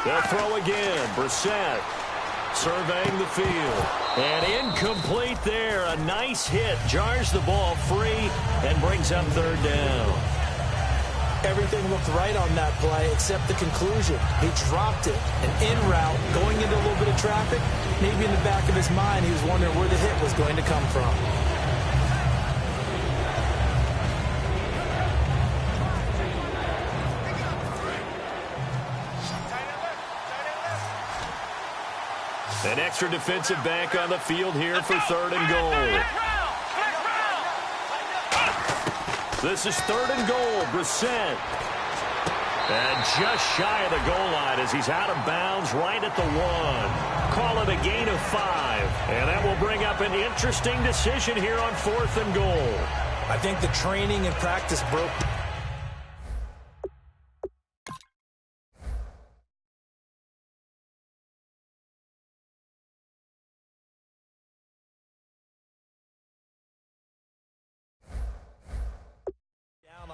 They'll throw again. Brissett surveying the field. And incomplete there. A nice hit. Jars the ball free and brings up 3rd down. Everything looked right on that play except the conclusion. He dropped it. An in route going into a little bit of traffic. Maybe in the back of his mind he was wondering where the hit was going to come from. An extra defensive back on the field here for 3rd and goal. This is 3rd and goal. Brissett. And just shy of the goal line as he's out of bounds right at the 1. Call it a gain of 5. And that will bring up an interesting decision here on 4th and goal. I think the training and practice broke.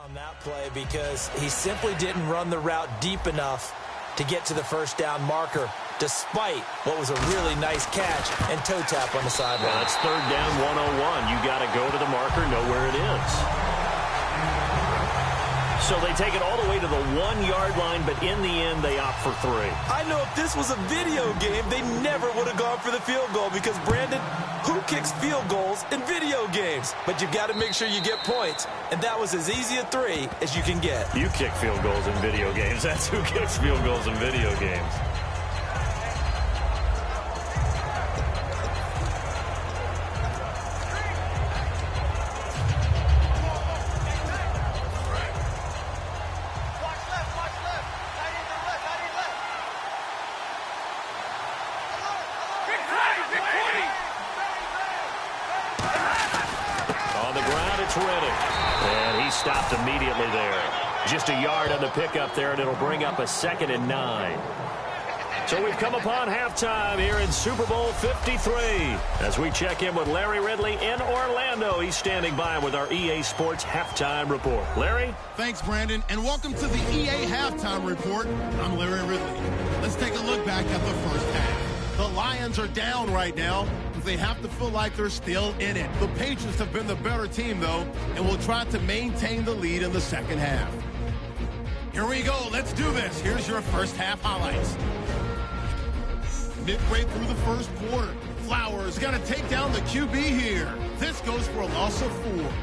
On that play because he simply didn't run the route deep enough to get to the first down marker, despite what was a really nice catch and toe tap on the sideline. Well, that's 3rd down 101. You got to go to the marker, know where it is. So they take it all the way to the 1-yard line, but in the end, they opt for 3. I know if this was a video game, they never would have gone for the field goal because, Brandon, who kicks field goals in video games? But you've got to make sure you get points, and that was as easy a 3 as you can get. You kick field goals in video games. That's who kicks field goals in video games. with it. And he stopped immediately there. Just a yard on the pickup there, and it'll bring up a 2nd and 9. So we've come upon halftime here in Super Bowl 53. As we check in with Larry Ridley in Orlando. He's standing by with our EA Sports Halftime Report. Larry? Thanks, Brandon, and welcome to the EA Halftime Report. I'm Larry Ridley. Let's take a look back at the first half. The Lions are down right now, but they have to feel like they're still in it. The Patriots have been the better team, though, and will try to maintain the lead in the second half. Here we go. Let's do this. Here's your first half highlights. Midway through the first quarter, Flowers got to take down the QB here. This goes for a loss of 4.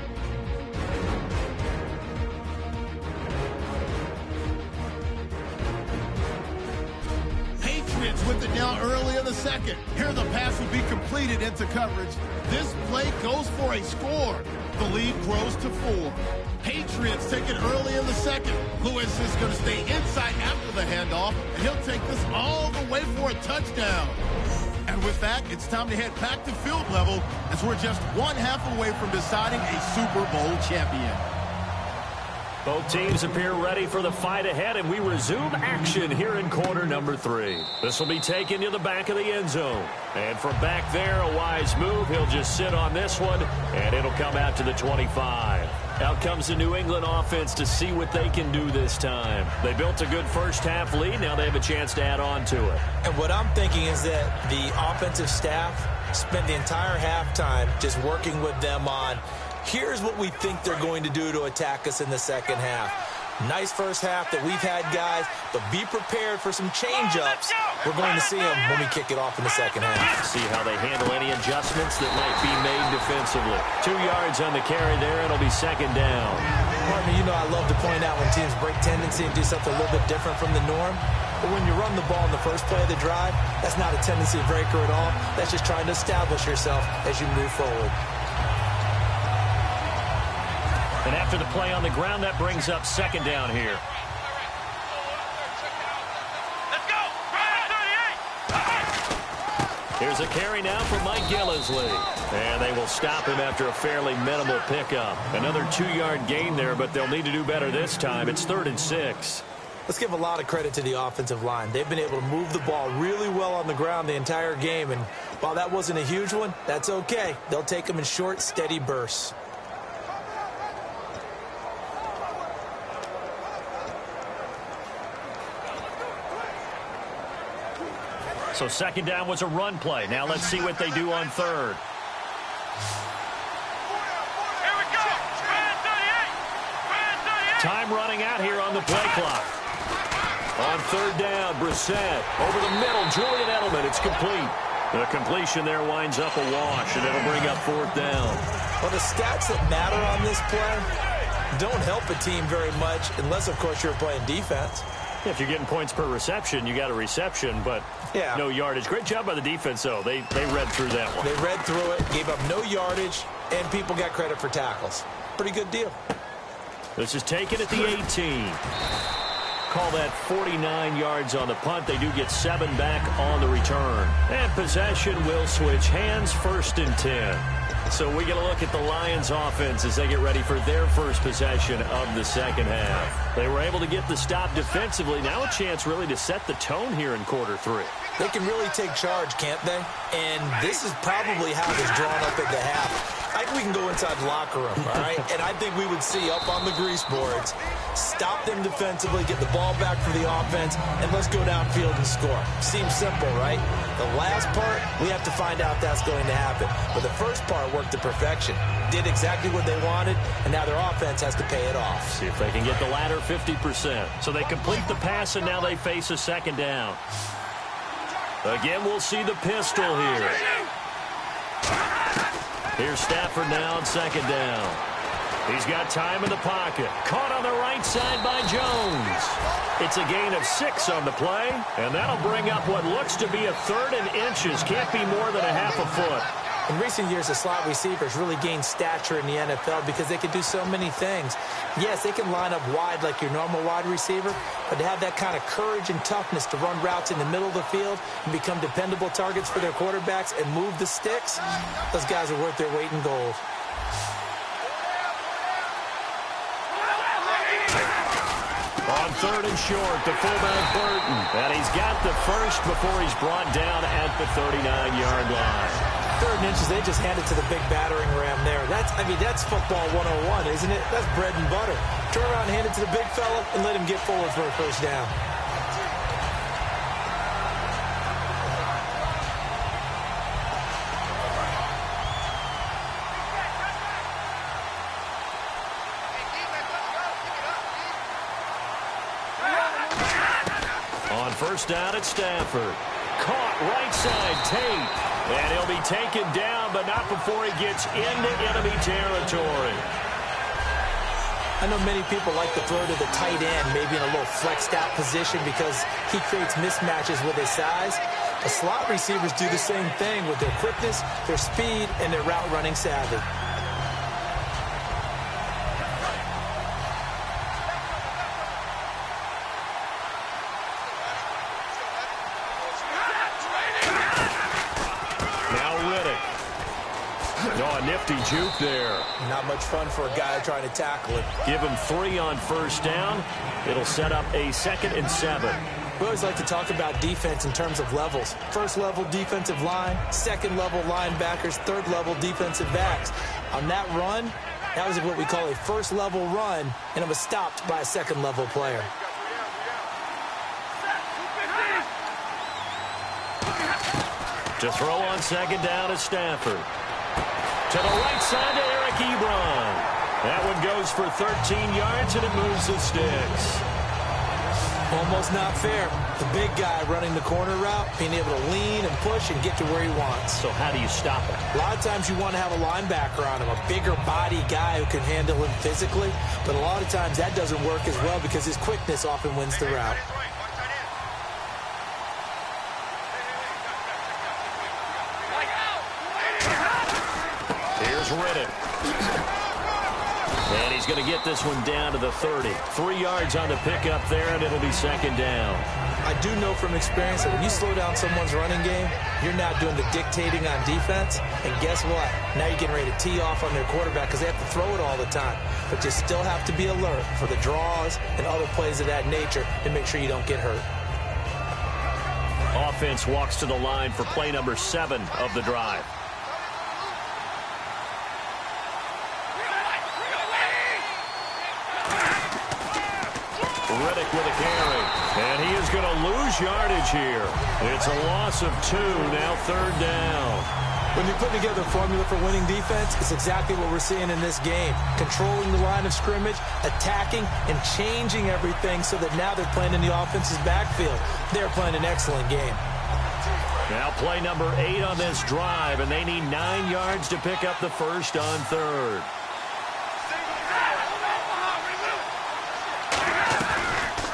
Patriots with it now early in the second. Here the pass will be completed into coverage. This play goes for a score. The lead grows to 4. Patriots take it early in the second. Lewis is going to stay inside after the handoff, and he'll take this all the way for a touchdown. And with that, it's time to head back to field level as we're just one half away from deciding a Super Bowl champion. Both teams appear ready for the fight ahead, and we resume action here in quarter number 3. This will be taken to the back of the end zone. And from back there, a wise move. He'll just sit on this one, and it'll come out to the 25. Out comes the New England offense to see what they can do this time. They built a good first half lead. Now they have a chance to add on to it. And what I'm thinking is that the offensive staff spent the entire halftime just working with them on, here's what we think they're going to do to attack us in the second half. Nice first half that we've had, guys, but be prepared for some change-ups. We're going to see them when we kick it off in the second half. See how they handle any adjustments that might be made defensively. 2 yards on the carry there. It'll be second down. Partner, you know I love to point out when teams break tendency and do something a little bit different from the norm. But when you run the ball in the first play of the drive, that's not a tendency breaker at all. That's just trying to establish yourself as you move forward. And after the play on the ground, that brings up second down here. Let's go! Here's a carry now for Mike Gillisley. And they will stop him after a fairly minimal pickup. Another 2-yard gain there, but they'll need to do better this time. It's 3rd and 6. Let's give a lot of credit to the offensive line. They've been able to move the ball really well on the ground the entire game. And while that wasn't a huge one, that's okay. They'll take them in short, steady bursts. So second down was a run play. Now let's see what they do on third. Here we go! Time running out here on the play clock. On third down, Brissett over the middle. Julian Edelman, it's complete. The completion there winds up a wash, and it'll bring up 4th down. Well, the stats that matter on this play don't help a team very much unless, of course, you're playing defense. If you're getting points per reception, you got a reception, but no yardage. Great job by the defense, though. They read through that one. They read through it, gave up no yardage, and people got credit for tackles. Pretty good deal. This is taken at the 18. Call that 49 yards on the punt. They do get 7 back on the return. And possession will switch hands, 1st and 10. So we get a look at the Lions offense as they get ready for their first possession of the second half. They were able to get the stop defensively. Now a chance really to set the tone here in quarter 3. They can really take charge, can't they? And this is probably how it was drawn up at the half. I think we can go inside the locker room, all right? And I think we would see up on the grease boards, stop them defensively, get the ball back for the offense, and let's go downfield and score. Seems simple, right? The last part, we have to find out that's going to happen. But the first part worked to perfection. Did exactly what they wanted, and now their offense has to pay it off. See if they can get the latter 50%. So they complete the pass, and now they face a second down. Again, we'll see the pistol here. Here's Stafford now on second down. He's got time in the pocket. Caught on the right side by Jones. It's a gain of 6 on the play, and that'll bring up what looks to be a 3rd and inches. Can't be more than a half a foot. In recent years, the slot receivers really gained stature in the NFL because they can do so many things. Yes, they can line up wide like your normal wide receiver, but to have that kind of courage and toughness to run routes in the middle of the field and become dependable targets for their quarterbacks and move the sticks, those guys are worth their weight in gold. On 3rd and short, the fullback Burton. And he's got the first before he's brought down at the 39-yard line. 3rd and inches, they just hand it to the big battering ram there. That's football 101, isn't it? That's bread and butter. Turn around, hand it to the big fella, and let him get forward for a first down. On 1st down at Stafford. Caught right side, Tate. And he'll be taken down, but not before he gets into enemy territory. I know many people like to throw to the tight end, maybe in a little flexed out position because he creates mismatches with his size. The slot receivers do the same thing with their quickness, their speed, and their route running savvy. Nifty juke there. Not much fun for a guy trying to tackle it. Give him 3 on 1st down. It'll set up a 2nd and 7. We always like to talk about defense in terms of levels. 1st level defensive line, 2nd level linebackers, 3rd level defensive backs. On that run, that was what we call a 1st level run, and it was stopped by a 2nd level player. To throw on 2nd down is Stafford. To the right side to Eric Ebron. That one goes for 13 yards, and it moves the sticks. Almost not fair. The big guy running the corner route, being able to lean and push and get to where he wants. So how do you stop it? A lot of times you want to have a linebacker on him, a bigger body guy who can handle him physically. But a lot of times that doesn't work as well because his quickness often wins the route. Riddick. And he's going to get this one down to the 30. 3 yards on the pickup there, and it'll be 2nd down. I do know from experience that when you slow down someone's running game, you're now doing the dictating on defense. And guess what? Now you're getting ready to tee off on their quarterback because they have to throw it all the time. But you still have to be alert for the draws and other plays of that nature to make sure you don't get hurt. Offense walks to the line for play number 7 of the drive. Riddick with a carry. And he is going to lose yardage here. It's a loss of 2, now 3rd down. When you put together a formula for winning defense, it's exactly what we're seeing in this game. Controlling the line of scrimmage, attacking, and changing everything so that now they're playing in the offense's backfield. They're playing an excellent game. Now play number 8 on this drive, and they need 9 yards to pick up the first on 3rd.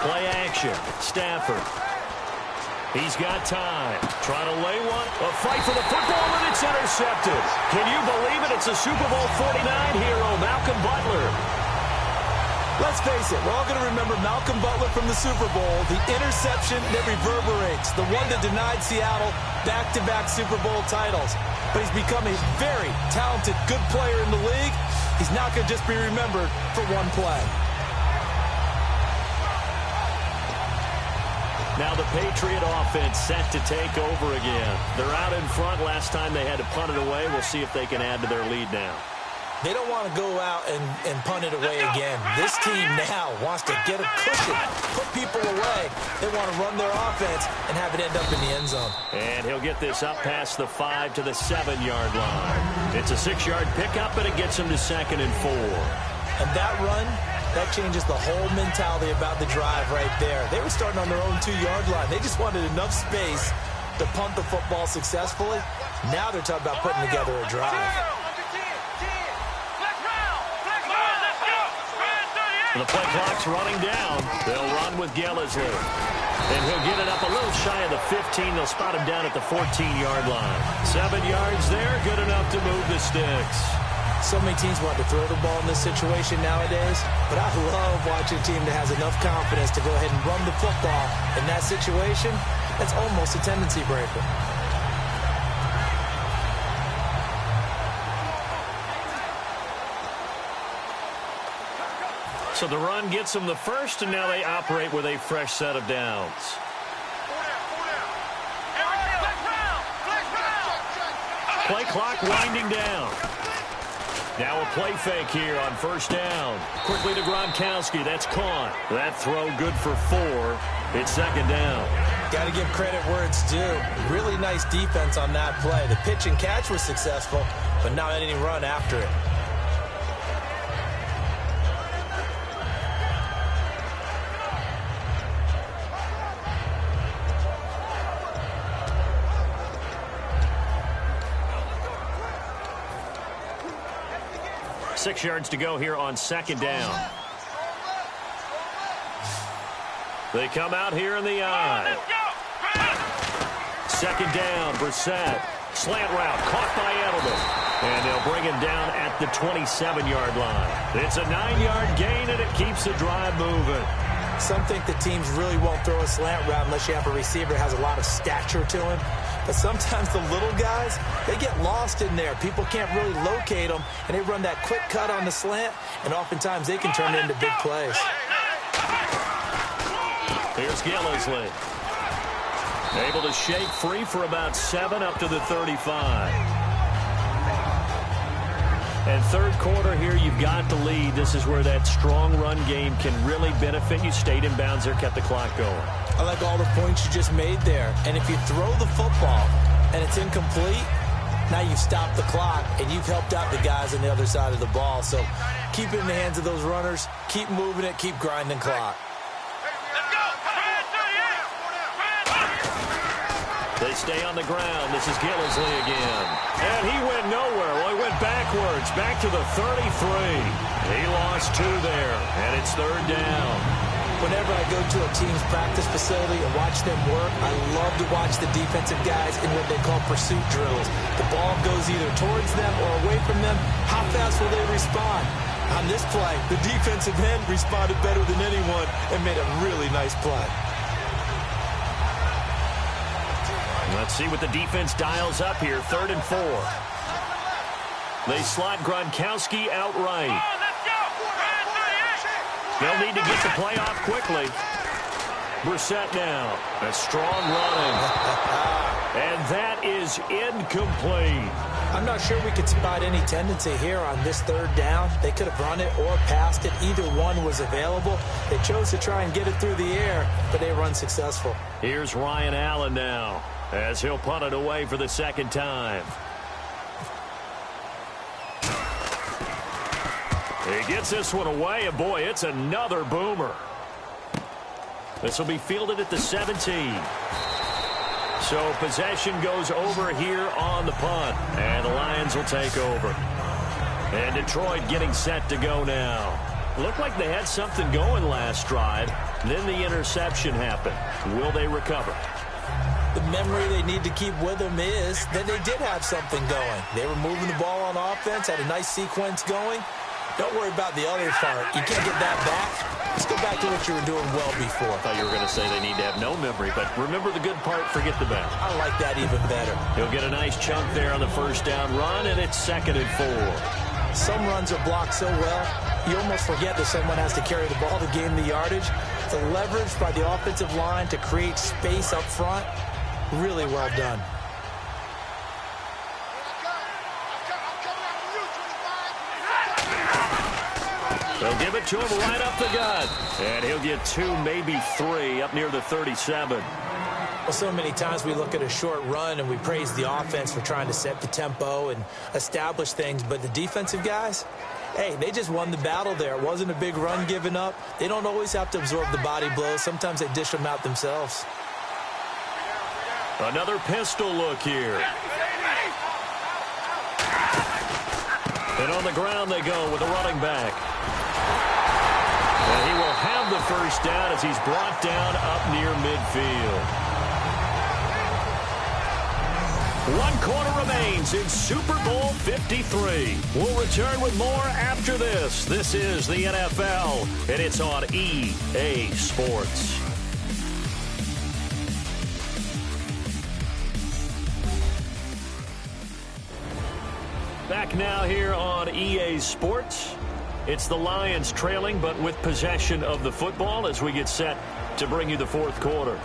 Play action. Stafford. He's got time. Trying to lay one. A fight for the football, and it's intercepted. Can you believe it? It's a Super Bowl 49 hero, Malcolm Butler. Let's face it, we're all going to remember Malcolm Butler from the Super Bowl, the interception that reverberates, the one that denied Seattle back-to-back Super Bowl titles. But he's become a very talented, good player in the league. He's not going to just be remembered for one play. Now the Patriot offense set to take over again. They're out in front. Last time they had to punt it away. We'll see if they can add to their lead now. They don't want to go out and punt it away again. This team now wants to get a cushion, put people away. They want to run their offense and have it end up in the end zone. And he'll get this up past the 5 to the 7-yard line. It's a 6-yard pickup, and it gets him to 2nd and 4. And that run, that changes the whole mentality about the drive right there. They were starting on their own 2-yard line. They just wanted enough space to punt the football successfully. Now they're talking about putting together a drive. The play clock's running down. They'll run with Gillisley. And he'll get it up a little shy of the 15. They'll spot him down at the 14-yard line. 7 yards there, good enough to move the sticks. So many teams want to throw the ball in this situation nowadays, but I love watching a team that has enough confidence to go ahead and run the football in that situation. That's almost a tendency breaker. So the run gets them the first, and now they operate with a fresh set of downs. Play clock winding down. Now a play fake here on first down. Quickly to Gronkowski. That's caught. That throw good for 4. It's second down. Got to give credit where it's due. Really nice defense on that play. The pitch and catch was successful, but not any run after it. Six yards to go here on second down. They come out here in the eye. Second down, Brissett. Slant route, caught by Edelman. And they'll bring him down at the 27-yard line. It's a 9-yard gain, and it keeps the drive moving. Some think the teams really won't throw a slant route unless you have a receiver that has a lot of stature to him. But sometimes the little guys, they get lost in there. People can't really locate them, and they run that quick cut on the slant, and oftentimes they can turn it into big plays. Here's Gillisley. Able to shake free for about 7 up to the 35. And third quarter here, you've got the lead. This is where that strong run game can really benefit you. Stayed in bounds there, kept the clock going. I like all the points you just made there. And if you throw the football and it's incomplete, now you've stopped the clock and you've helped out the guys on the other side of the ball. So keep it in the hands of those runners. Keep moving it. Keep grinding clock. They stay on the ground. This is Gillisley again. And he went nowhere. Well, he went backwards, back to the 33. He lost 2 there, and it's third down. Whenever I go to a team's practice facility and watch them work, I love to watch the defensive guys in what they call pursuit drills. The ball goes either towards them or away from them. How fast will they respond? On this play, the defensive end responded better than anyone and made a really nice play. Let's see what the defense dials up here. 3rd and 4. They slot Gronkowski outright. They'll need to get the play off quickly. Brissett now. A strong running. And that is incomplete. I'm not sure we could spot any tendency here on this third down. They could have run it or passed it. Either one was available. They chose to try and get it through the air, but they were unsuccessful. Here's Ryan Allen now, as he'll punt it away for the second time. He gets this one away, and boy, it's another boomer. This will be fielded at the 17. So possession goes over here on the punt, and the Lions will take over. And Detroit getting set to go now. Looked like they had something going last drive. Then the interception happened. Will they recover? The memory they need to keep with them is that they did have something going. They were moving the ball on offense, had a nice sequence going. Don't worry about the other part. You can't get that back. Let's go back to what you were doing well before. I thought you were going to say they need to have no memory, but remember the good part, forget the bad. I like that even better. He'll get a nice chunk there on the first down run, and it's 2nd and 4. Some runs are blocked so well, you almost forget that someone has to carry the ball to gain the yardage. The leverage by the offensive line to create space up front, really well done. They'll give it to him right up the gut. And he'll get 2, maybe 3, up near the 37. Well, so many times we look at a short run and we praise the offense for trying to set the tempo and establish things. But the defensive guys, hey, they just won the battle there. It wasn't a big run given up. They don't always have to absorb the body blows. Sometimes they dish them out themselves. Another pistol look here. And on the ground they go with the running back. And he will have the first down as he's brought down up near midfield. 1 quarter remains in Super Bowl 53. We'll return with more after this. This is the NFL, and it's on EA Sports. Back now here on EA Sports. It's the Lions trailing, but with possession of the football as we get set to bring you the fourth quarter.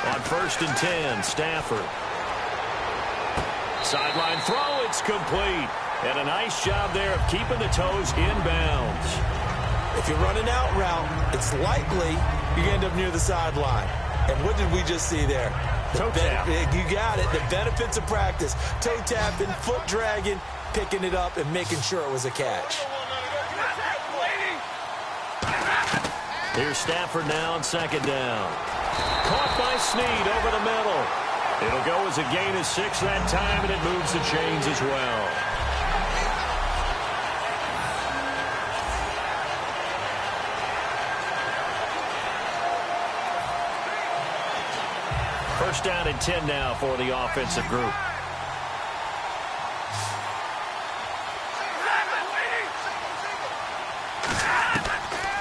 On 1st and 10, Stafford. Sideline throw, it's complete. And a nice job there of keeping the toes in bounds. If you're running out route, it's likely you're going to end up near the sideline. And what did we just see there? Toe tap. You got it. The benefits of practice. Toe tapping, foot dragging, picking it up, and making sure it was a catch. Here's Stafford now on 2nd down. Caught by Snead over the middle. It'll go as a gain of 6 that time, and it moves the chains as well. First down and 10 now for the offensive group.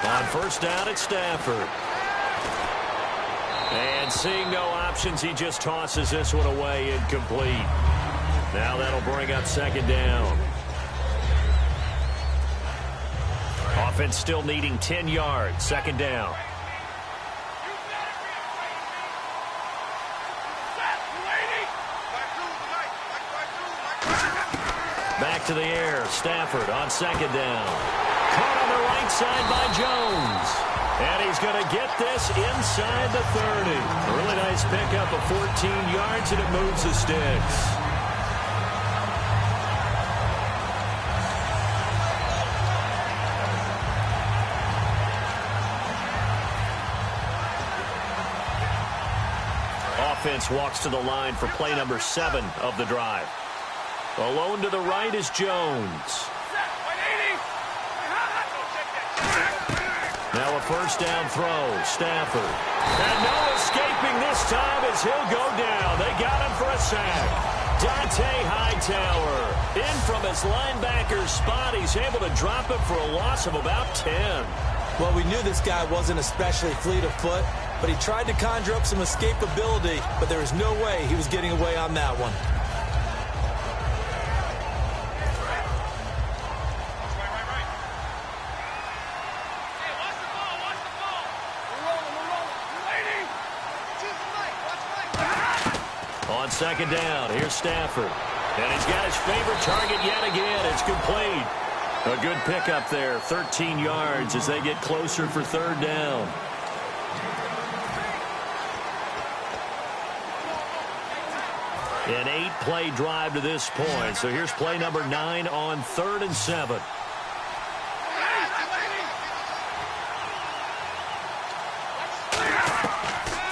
On 1st down, it's Stafford. And seeing no options, he just tosses this one away, incomplete. Now that'll bring up 2nd down. Offense still needing 10 yards, 2nd down. Back to the air, Stafford on 2nd down. Caught on the right side by Jones. And he's going to get this inside the 30. A really nice pickup of 14 yards, and it moves the sticks. Offense walks to the line for play number 7 of the drive. Alone to the right is Jones. Now a 1st down throw, Stafford. And no escaping this time as he'll go down. They got him for a sack. Dante Hightower in from his linebacker spot. He's able to drop him for a loss of about 10. Well, we knew this guy wasn't especially fleet of foot, but he tried to conjure up some escapability, but there was no way he was getting away on that one. On 2nd down, here's Stafford. And he's got his favorite target yet again. It's complete. A good pickup there, 13 yards as they get closer for 3rd down. An 8-play drive to this point. So here's play number 9 on 3rd and 7.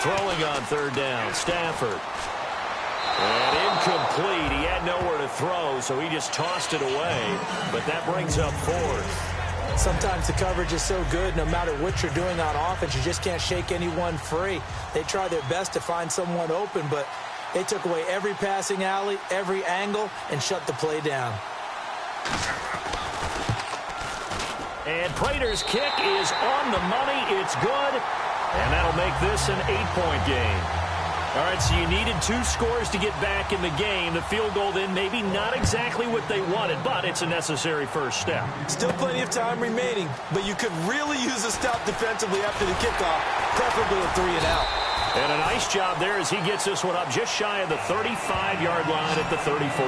Throwing on 3rd down, Stafford. And incomplete. He had nowhere to throw, so he just tossed it away. But that brings up 4th. Sometimes the coverage is so good, no matter what you're doing on offense, you just can't shake anyone free. They try their best to find someone open, but they took away every passing alley, every angle, and shut the play down. And Prater's kick is on the money. It's good. And that'll make this an 8-point game. All right, so you needed 2 scores to get back in the game. The field goal then maybe not exactly what they wanted, but it's a necessary first step. Still plenty of time remaining, but you could really use a stop defensively after the kickoff, preferably a 3-and-out. And a nice job there as he gets this one up just shy of the 35-yard line at the 34.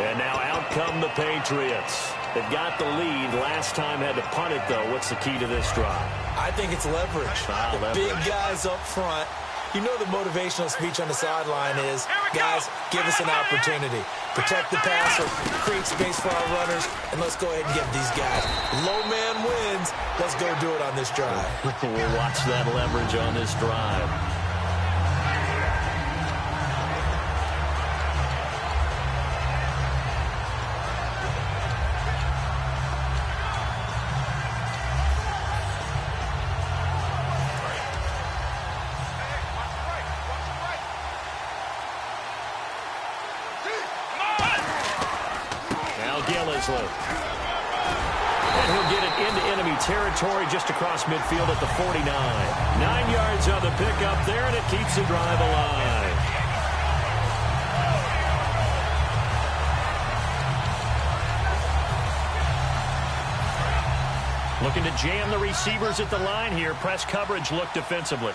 And now out come the Patriots. They've got the lead. Last time had to punt it, though. What's the key to this drive? I think it's leverage. Leverage. Big guys up front. You know the motivational speech on the sideline is, guys, give us an opportunity. Protect the passer, create space for our runners, and let's go ahead and get these guys. Low man wins. Let's go do it on this drive. We'll watch that leverage on this drive. Gillisley. And he'll get it into enemy territory just across midfield at the 49. 9 yards on the pickup there, and it keeps the drive alive. Looking to jam the receivers at the line here. Press coverage look defensively.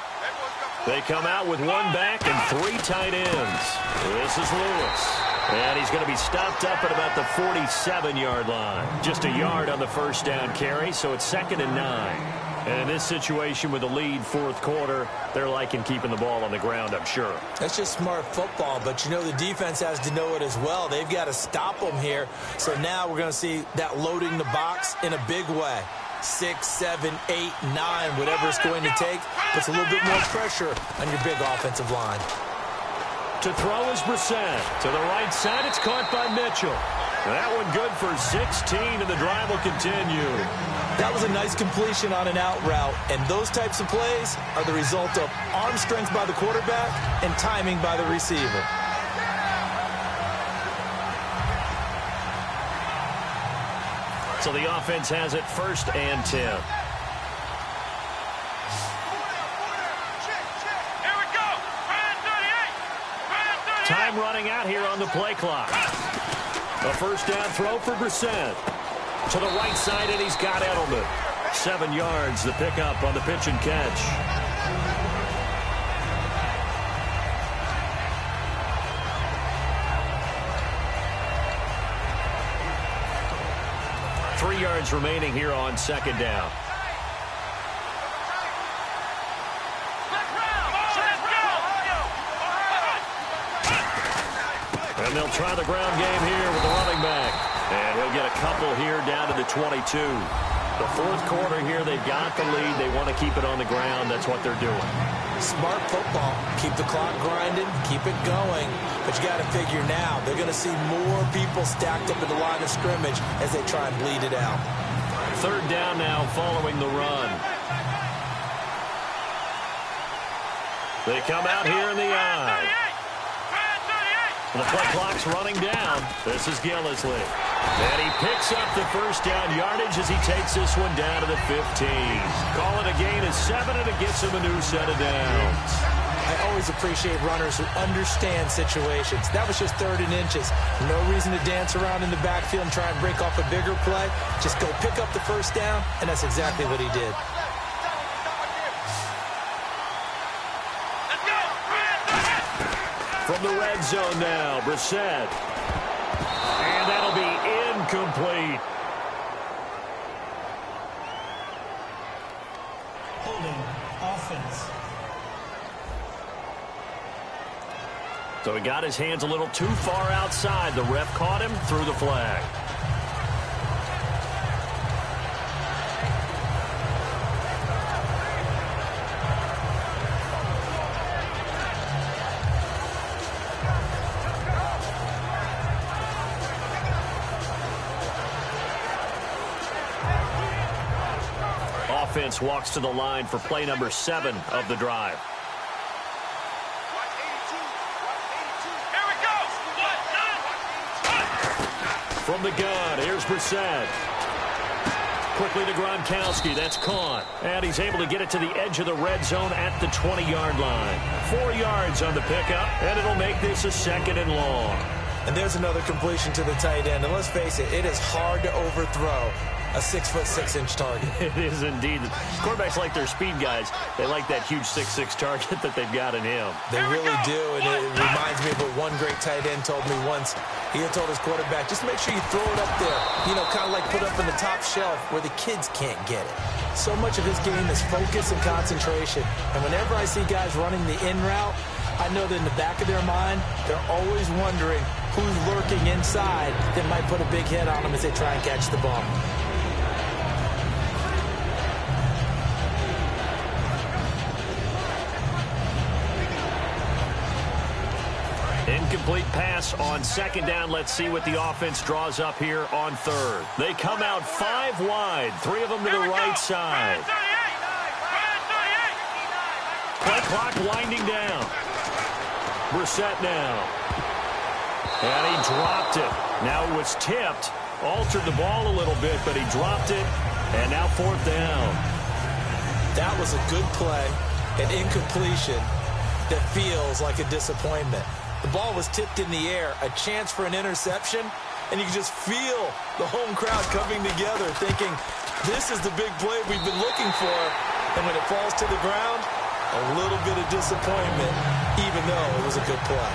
They come out with one back and 3 tight ends. This is Lewis. And he's going to be stopped up at about the 47-yard line. Just a yard on the first down carry, so it's 2nd and 9. And in this situation with the lead fourth quarter, they're liking keeping the ball on the ground, I'm sure. That's just smart football, but you know the defense has to know it as well. They've got to stop them here. So now we're going to see that loading the box in a big way. 6, 7, 8, 9, whatever it's going to take, puts a little bit more pressure on your big offensive line. To throw is Brissett. To the right side, it's caught by Mitchell. That one good for 16, and the drive will continue. That was a nice completion on an out route, and those types of plays are the result of arm strength by the quarterback and timing by the receiver. So the offense has it 1st and 10. Time running out here on the play clock. A first down throw for Brissett. To the right side, and he's got Edelman. 7 yards, the pickup on the pitch and catch. Three yards remaining here on 2nd down. And they'll try the ground game here with the running back. And he'll get a couple here down to the 22. The fourth quarter here, they've got the lead. They want to keep it on the ground. That's what they're doing. Smart football. Keep the clock grinding. Keep it going. But you got to figure now, they're going to see more people stacked up in the line of scrimmage as they try and bleed it out. 3rd down now following the run. They come out here in the eye. The play clock's running down. This is Gillisley. And he picks up the first down yardage as he takes this one down to the 15. Call it a gain of 7, and it gets him a new set of downs. I always appreciate runners who understand situations. That was just 3rd and inches. No reason to dance around in the backfield and try and break off a bigger play. Just go pick up the first down, and that's exactly what he did. From the red zone now, Brissett. And that'll be incomplete. Holding offense. So he got his hands a little too far outside. The ref caught him, threw the flag. Offense walks to the line for play number 7 of the drive. Here we go. From the gun, here's Brissett. Quickly to Gronkowski. That's caught. And he's able to get it to the edge of the red zone at the 20-yard line. 4 yards on the pickup, and it'll make this a 2nd and long. And there's another completion to the tight end. And let's face it, it is hard to overthrow a 6'6" target. It is indeed. Quarterbacks like their speed guys. They like that huge 6'6" target that they've got in him. They really do, and it reminds me of what one great tight end told me once. He had told his quarterback, just make sure you throw it up there, you know, kind of like put up in the top shelf where the kids can't get it. So much of his game is focus and concentration. And whenever I see guys running the in route, I know that in the back of their mind, they're always wondering who's lurking inside that might put a big hit on them as they try and catch the ball. Incomplete pass on 2nd down. Let's see what the offense draws up here on 3rd. They come out 5 wide, 3 of them to the right side. Play clock winding down. Brissett now. And he dropped it. Now it was tipped, altered the ball a little bit, but he dropped it, and now 4th down. That was a good play, an incompletion that feels like a disappointment. The ball was tipped in the air, a chance for an interception, and you can just feel the home crowd coming together thinking, this is the big play we've been looking for. And when it falls to the ground, a little bit of disappointment, even though it was a good play.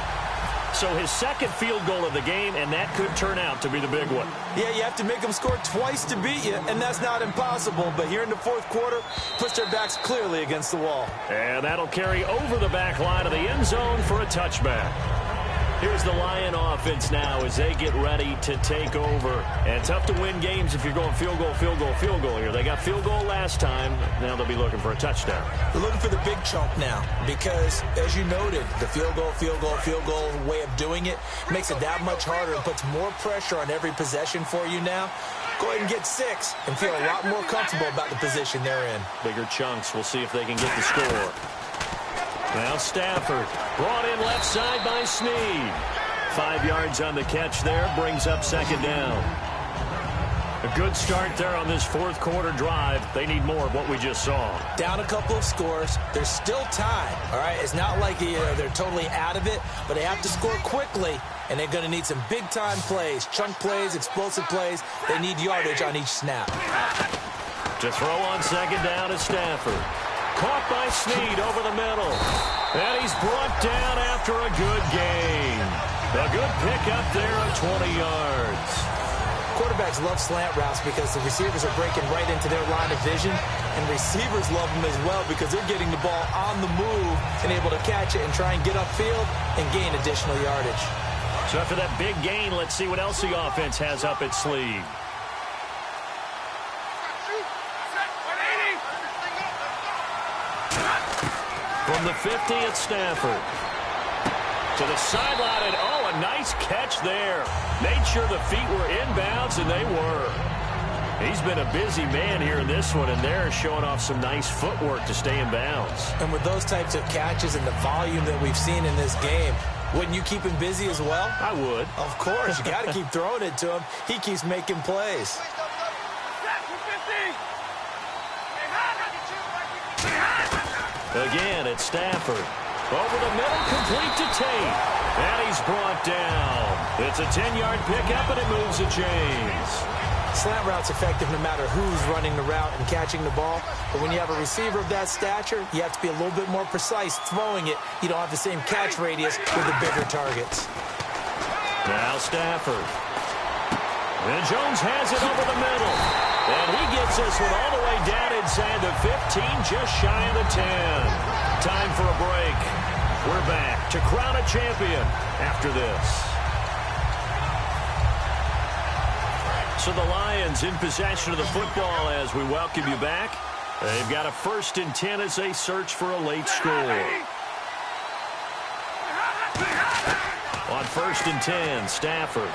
So his second field goal of the game, and that could turn out to be the big one. Yeah, you have to make them score twice to beat you, and that's not impossible. But here in the 4th quarter, puts their backs clearly against the wall. And that'll carry over the back line of the end zone for a touchback. Here's the Lion offense now as they get ready to take over. And tough to win games if you're going field goal, field goal, field goal here. They got field goal last time. Now they'll be looking for a touchdown. They're looking for the big chunk now because, as you noted, the field goal, field goal, field goal way of doing it makes it that much harder and puts more pressure on every possession for you now. Go ahead and get 6 and feel a lot more comfortable about the position they're in. Bigger chunks. We'll see if they can get the score. Now Stafford brought in left side by Snead. 5 yards on the catch there, brings up 2nd down. A good start there on this 4th quarter drive. They need more of what we just saw. Down a couple of scores. There's still time, all right? It's not like they're totally out of it, but they have to score quickly, and they're going to need some big-time plays, chunk plays, explosive plays. They need yardage on each snap. To throw on 2nd down is Stafford. Caught by Snead over the middle. And he's brought down after a good gain. A good pickup there of 20 yards. Quarterbacks love slant routes because the receivers are breaking right into their line of vision. And receivers love them as well because they're getting the ball on the move and able to catch it and try and get upfield and gain additional yardage. So after that big gain, let's see what else the offense has up its sleeve. From the 50 at Stafford. To the sideline, and a nice catch there. Made sure the feet were inbounds, and they were. He's been a busy man here in this one, and they're showing off some nice footwork to stay in bounds. And with those types of catches and the volume that we've seen in this game, wouldn't you keep him busy as well? I would. Of course. You got to keep throwing it to him. He keeps making plays. Again, it's Stafford. Over the middle, complete to Tate. And he's brought down. It's a 10-yard pickup, and it moves the chains. Slant route's effective no matter who's running the route and catching the ball. But when you have a receiver of that stature, you have to be a little bit more precise throwing it. You don't have the same catch radius with the bigger targets. Now Stafford. And Jones has it over the middle. And he gets this one all the way down inside the 15, just shy of the 10. Time for a break. We're back to crown a champion after this. So the Lions in possession of the football as we welcome you back. They've got a 1st and 10 as they search for a late score. On 1st and 10, Stafford.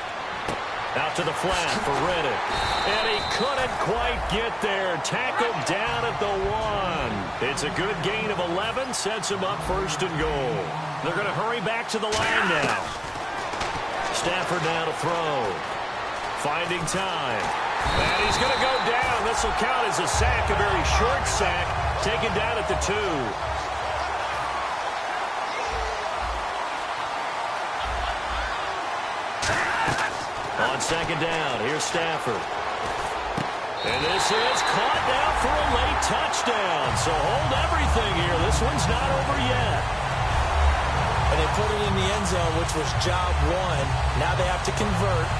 Out to the flat for Reddick. And he couldn't quite get there. Tackled down at the 1. It's a good gain of 11. Sets him up 1st and goal. They're going to hurry back to the line now. Stafford now to throw. Finding time. And he's going to go down. This will count as a sack, a very short sack. Taken down at the 2. On 2nd down, here's Stafford. And this is caught now for a late touchdown. So hold everything here. This one's not over yet. And they put it in the end zone, which was job 1. Now they have to convert.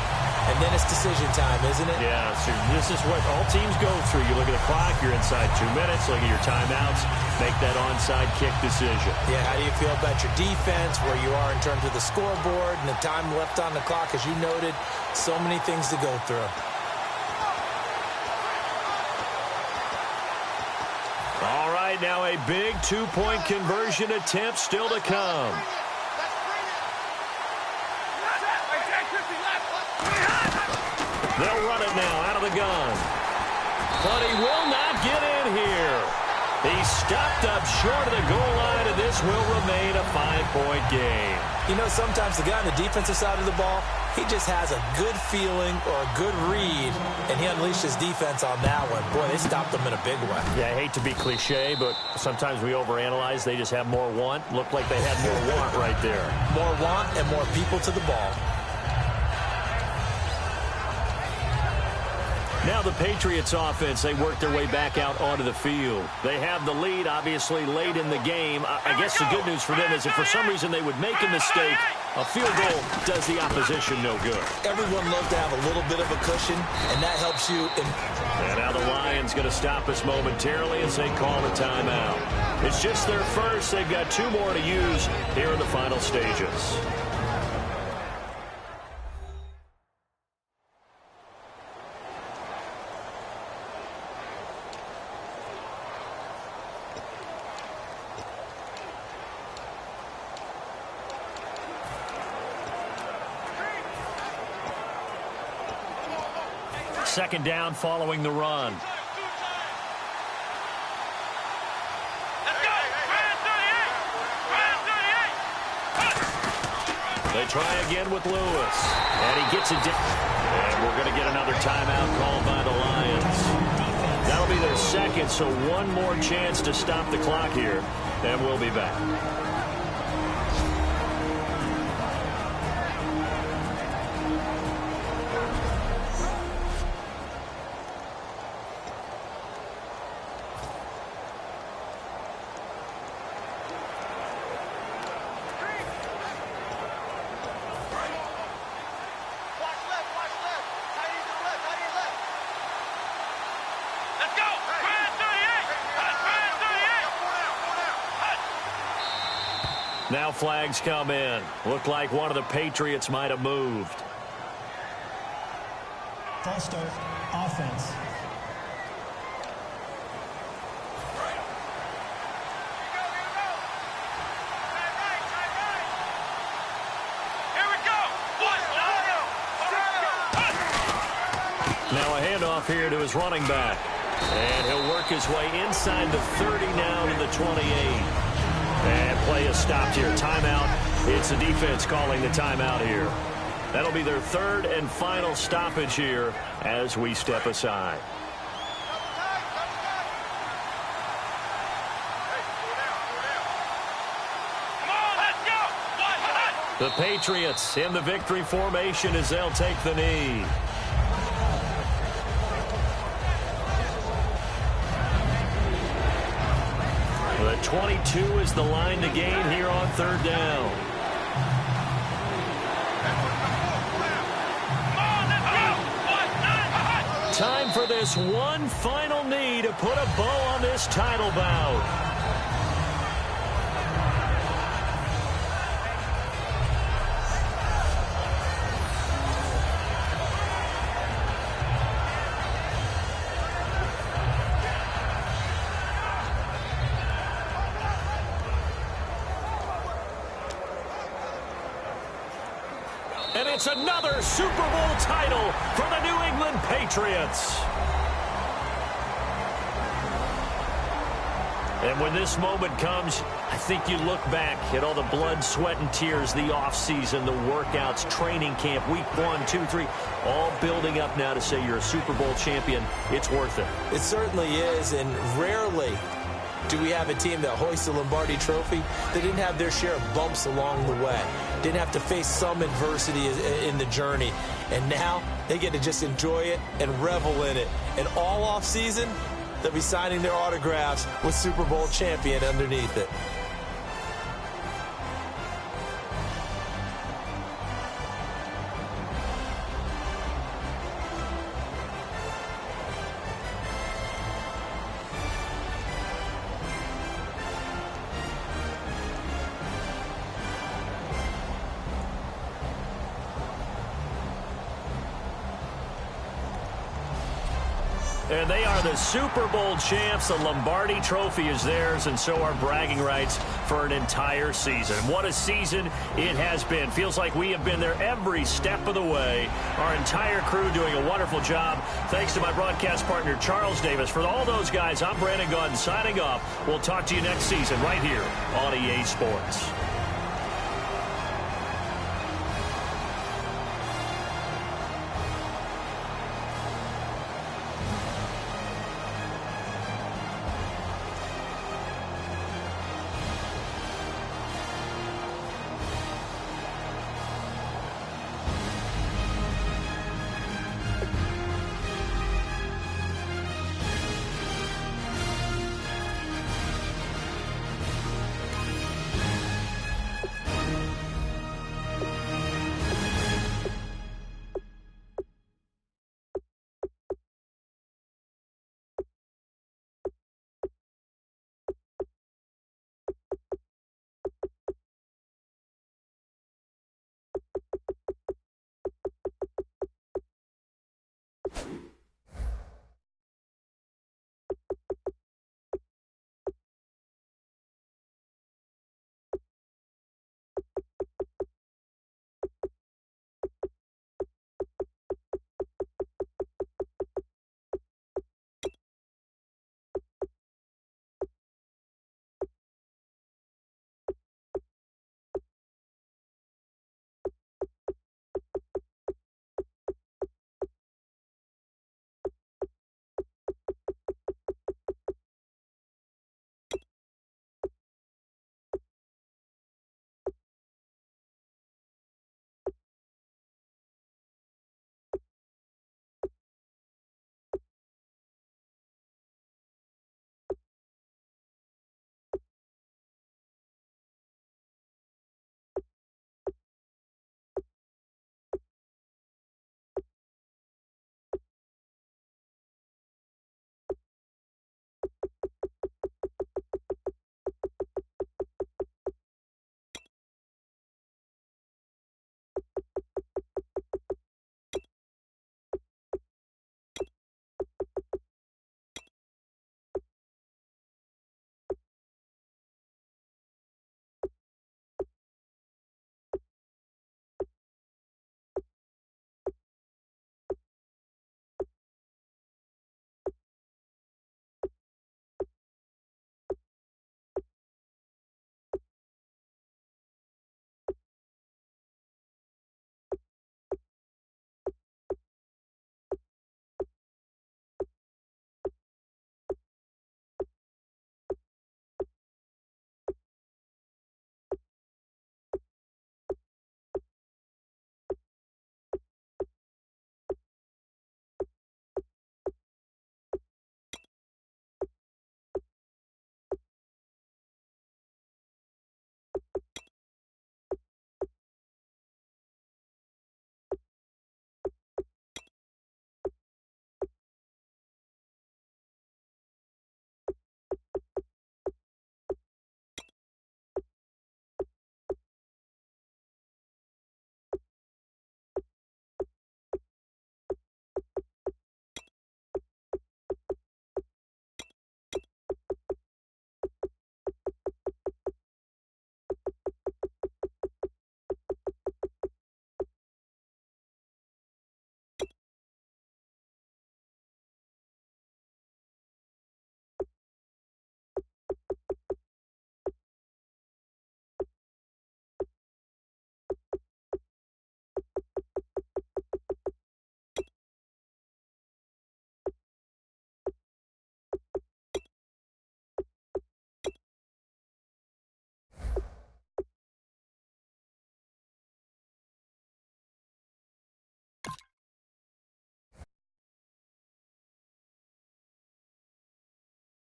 And then it's decision time, isn't it? Yeah, so this is what all teams go through. You look at the clock, you're inside 2 minutes, look at your timeouts, make that onside kick decision. Yeah, how do you feel about your defense, where you are in terms of the scoreboard and the time left on the clock? As you noted, so many things to go through. All right, now a big 2-point conversion attempt still to come. They'll run it now out of the gun. But he will not get in here. He stopped up short of the goal line, and this will remain a 5-point game. You know, sometimes the guy on the defensive side of the ball, he just has a good feeling or a good read, and he unleashed his defense on that one. Boy, they stopped him in a big way. Yeah, I hate to be cliche, but sometimes we overanalyze. They just have more want. Looked like they had more want right there. More want and more people to the ball. Now the Patriots offense, they work their way back out onto the field. They have the lead, obviously, late in the game. I guess the good news for them is if for some reason they would make a mistake, a field goal does the opposition no good. Everyone loves to have a little bit of a cushion, and that helps you. And now the Lions going to stop us momentarily as they call a timeout. It's just their first. They've got 2 more to use here in the final stages. Second down following the run. They try again with Lewis. And he gets it down. And we're going to get another timeout called by the Lions. That'll be their second, so one more chance to stop the clock here. And we'll be back. Now flags come in. Looked like one of the Patriots might have moved. False start, offense. Here we go. Now a handoff here to his running back. And he'll work his way inside the 30 now to the 28. And play is stopped here. Timeout. It's the defense calling the timeout here. That'll be their third and final stoppage here as we step aside. The Patriots in the victory formation as they'll take the knee. The 22 is the line to gain here on third down. Time for this one final knee to put a bow on this title bout. And it's another Super Bowl title for the New England Patriots. And when this moment comes, I think you look back at all the blood, sweat, and tears, the offseason, the workouts, training camp, week 1, 2, 3, all building up now to say you're a Super Bowl champion. It's worth it. It certainly is, and rarely do we have a team that hoists the Lombardi Trophy that didn't have their share of bumps along the way, didn't have to face some adversity in the journey, and now they get to just enjoy it and revel in it. And all offseason, they'll be signing their autographs with Super Bowl champion underneath it. And they are the Super Bowl champs. The Lombardi Trophy is theirs, and so are bragging rights for an entire season. What a season it has been. Feels like we have been there every step of the way. Our entire crew doing a wonderful job. Thanks to my broadcast partner, Charles Davis. For all those guys, I'm Brandon Gaudin signing off. We'll talk to you next season right here on EA Sports.